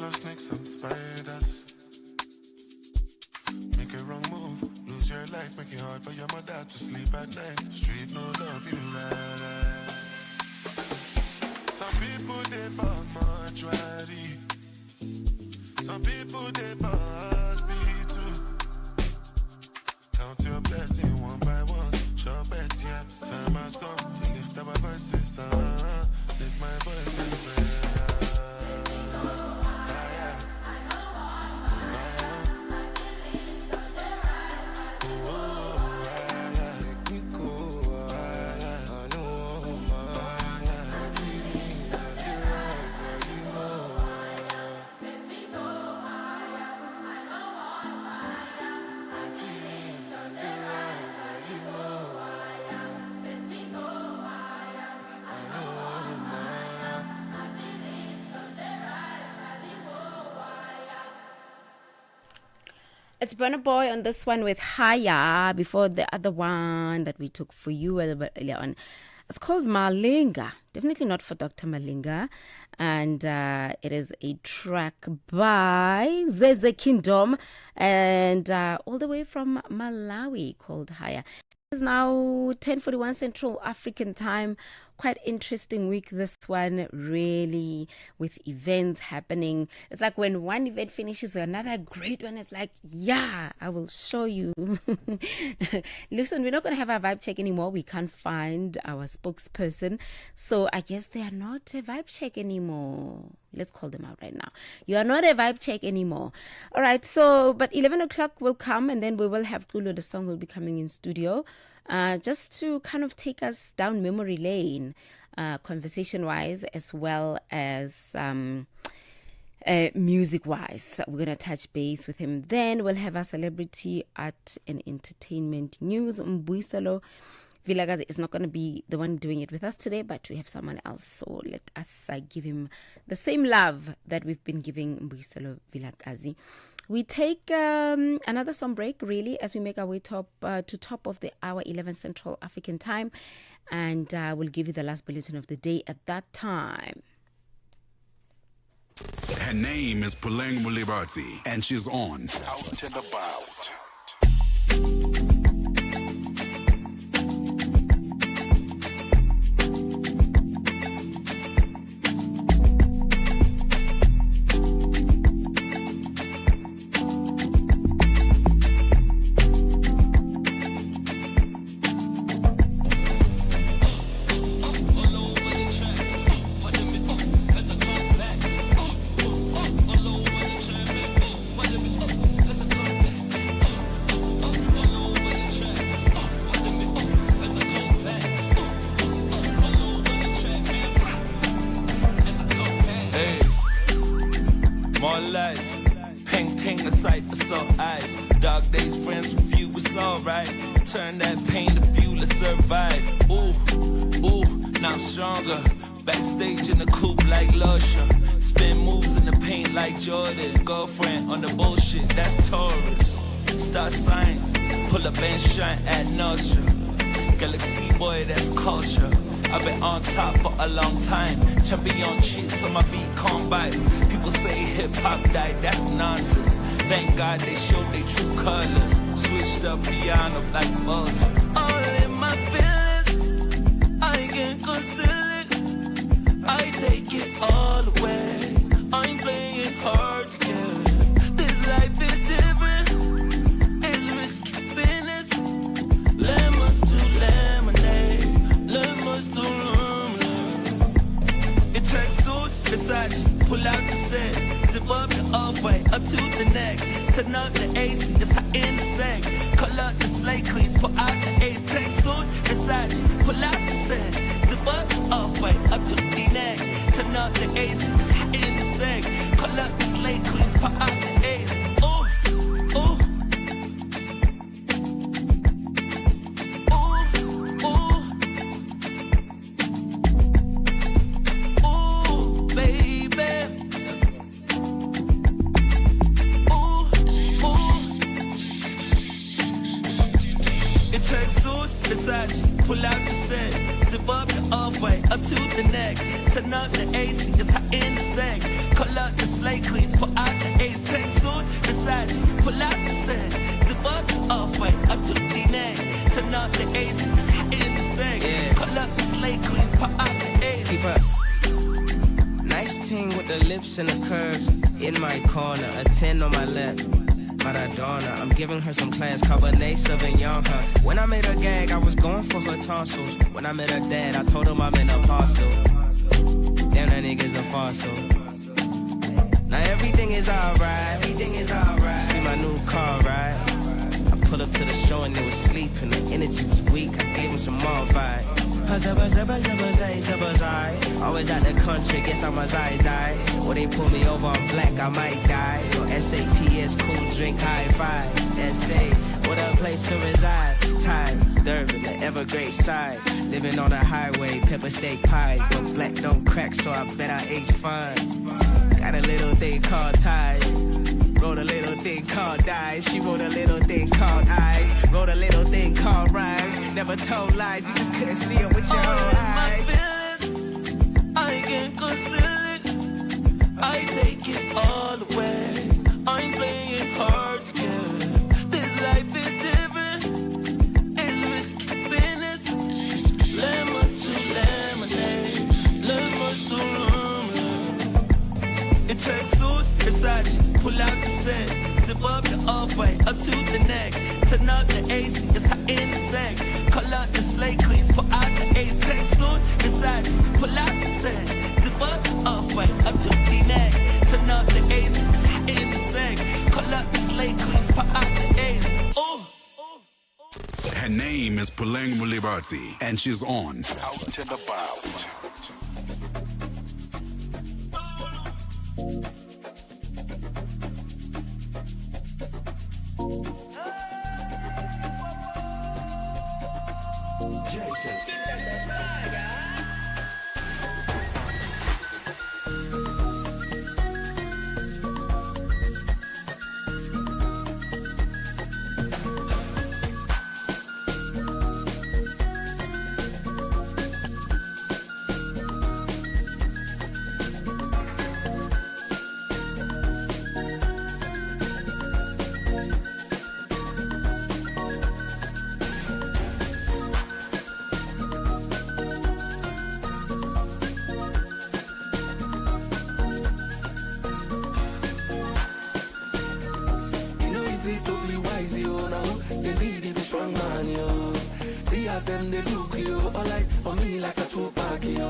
Snakes and spiders. Make a wrong move, lose your life, make it hard for your mother to sleep at night. Street no love you right. Some people they for mortuary. Some people they for hospital. Count your blessing one by one. Sure bet yeah, time has come to lift our voices. Lift my voice in prayer. It's Burna Boy on this one with Haya before the other one that we took for you a little bit earlier on. It's called Malinga. Definitely not for Dr. Malinga. And it is a track by Zeze Kingdom and all the way from Malawi called Higher. It's now 10:41 Central African Time. Quite interesting week, this one, really, with events happening. It's like when one event finishes, another great one is like, yeah, I will show you. Listen, we're not going to have our vibe check anymore. We can't find our spokesperson. So I guess they are not a vibe check anymore. Let's call them out right now. You are not a vibe check anymore. All right, so, but 11 o'clock will come and then we will have Kulo, the song will be coming in studio. Just to kind of take us down memory lane, conversation-wise, as well as music-wise. We're going to touch base with him. Then we'll have our celebrity art and entertainment news. Mbuyiselo Vilakazi is not going to be the one doing it with us today, but we have someone else. So let us give him the same love that we've been giving Mbuyiselo Vilakazi. We take another song break, really, as we make our way to top of the hour, 11 Central African Time. And we'll give you the last bulletin of the day at that time. Her name is pulengmolebatsi, and she's on Out and About. Turn that pain to fuel to survive. Ooh, now I'm stronger. Backstage in the coupe like Lusher. Spin moves in the paint like Jordan. Girlfriend on the bullshit, that's Taurus. Star signs, pull up and shine at Nostra. Galaxy boy, that's culture. I've been on top for a long time. Champion cheats on my beat combines. People say hip-hop died, that's nonsense. Thank God they showed their true colors. Switched up piano like bugs. All in my feelings, I can't conceal it. I take it all away. I'm playing hard to get. This life is different. It's risky business. Lemons to lemonade. Lemons to lemonade. It turns suit, Versace, pull out the set. Zip up the off-white, up to the neck. Turn up the AC, it's hot in the sack. Call up the slay queens, pull out the ace. Track suit, Versace, pull out the set. Zip up the off-white, up to the neck. Turn up the AC, it's hot in the sack. Call up the slay queens, pull out the ace. Ooh, ooh. Pull out the set, zip up the off-white, up to the neck. Turn up the AC, it's hot in the sack. Call up the slay queens, pull out the ace. Track suit, Versace, pull out the set, zip up the off-white, up to the neck. Turn up the AC, it's hot in the sack. Call up the slay queens, pull out the ace. Keep up. Nice team with the lips and the curves. In my corner, a 10 on my left. Maradona, I'm giving her some class, Cabernet Sauvignon her. When I made her gag, I was going for her tonsils. When I met her dad, I told him I'm an apostle. Damn, that nigga's a fossil. Now everything is alright, See my new car, right? I pulled up to the show and they was sleeping. The energy was weak, I gave him some more vibe. Always out the country, guess I'm a zai. Or they pull me over, I'm black, I might die. Or SAPS, cool drink, high five. SA, what a place to reside. Ties, Durban, the Evergreen side. Living on the highway, pepper steak pies. No black, don't crack, so I bet I age fine. Got a little thing called ties. Wrote a little thing called dies. She wrote a little thing called eyes. Wrote a little thing called rhymes. Never told lies, you just couldn't see it with your own eyes. I can't conceal it. I take it all away. I'm playing hard to get. This life is different. It's risky business. Lemons to lemonade. Lemons to lemonade. It turns suit, Versace. Pull out the set. Zip up the off-white up to the neck. Turn up the AC, it's hot in the sack. Call out the slay queens, pull out the ace. Track suit, Versace. Pull out the set. Zip up the off-white up to the neck. Turn up the AC, it's hot in the sack. Call out the slay queens, pull out the ace. Ooh. Her name is pulengmolebatsi, and she's on Out and About. Totally wise, yo, now they need to be strong man, yo. See as them they look, yo, all eyes on me like a Tupac, yo.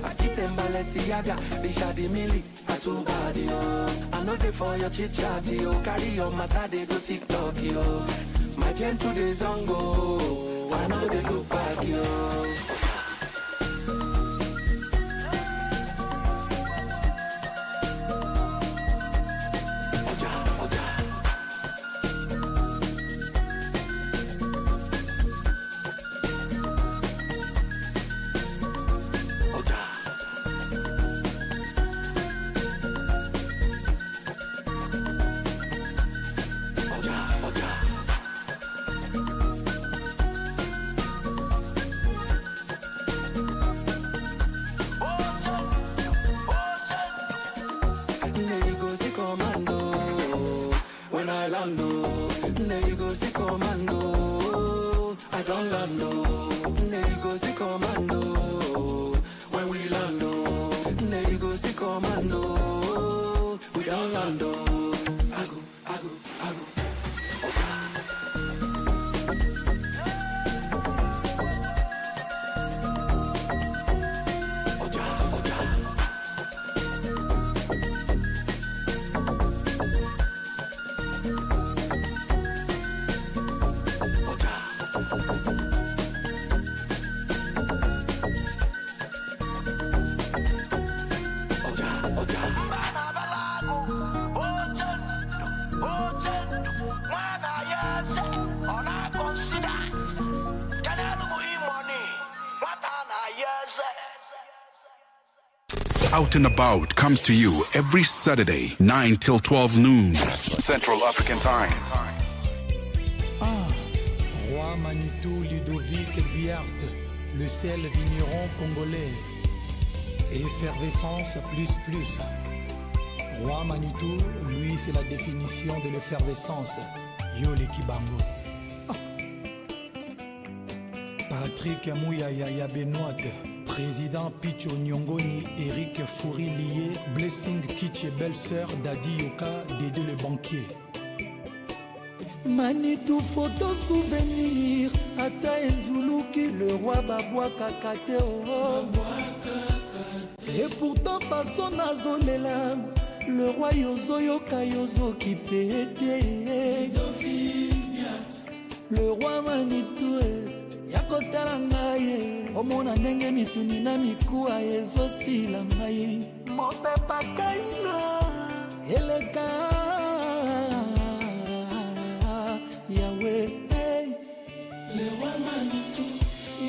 I keep them Balenciaga, they shady milli, a too bad, yo. I know they for your chit chat, yo. Carry your matter, they go TikTok, yo. My gen to the zongo, I know they look back, yo. There you go, see commando. I don't land. There you go, see commando. When we land, there you go, see commando. We don't land. I go. Out and About comes to you every Saturday, 9 till 12 noon, Central African Time. Roi Manitou, Ludovic Biart, le sel vigneron congolais. Effervescence plus. Roi Manitou, lui, c'est la définition de l'effervescence. Yo le Kibango. Patrick Mouyaya Benoît. Président Picho Nyongoni, Eric Fourilier, Blessing Kitche, belle-sœur Dadi Yoka, Dédé le banquier. Manitou photo souvenir, Ata Nzuluki, le roi Babwa Kakate. Et pourtant façon nazolela, le roi Yozo Yoka Yozo qui pète. Le roi Manitou yakotala ngai omona ndenge misuni na mikuwa ezosila ngai mopepa kaina eleka yawe le roi Manitou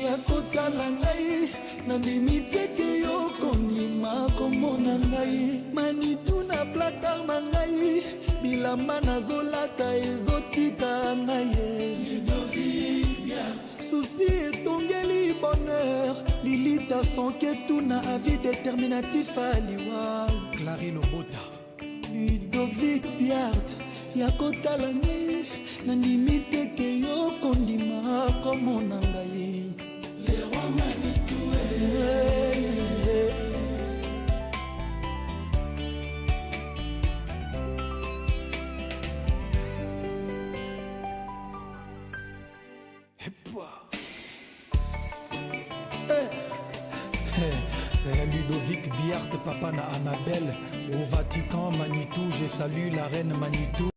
yakotala ngai nandimi teke yokondima komona ngai Manitou na placard na ngai bilamba nazolata ezotika ngai souci etongeli bonheur lilita sonke tuna avis déterminatif aliwa Clary Lobota Ludovic Biard ya kotala ngai nandimi teke yo kondima komona ngai Leroy Manitou Ludovic Biart, papa na Annabelle. Au Vatican, Manitou, je salue la reine Manitou.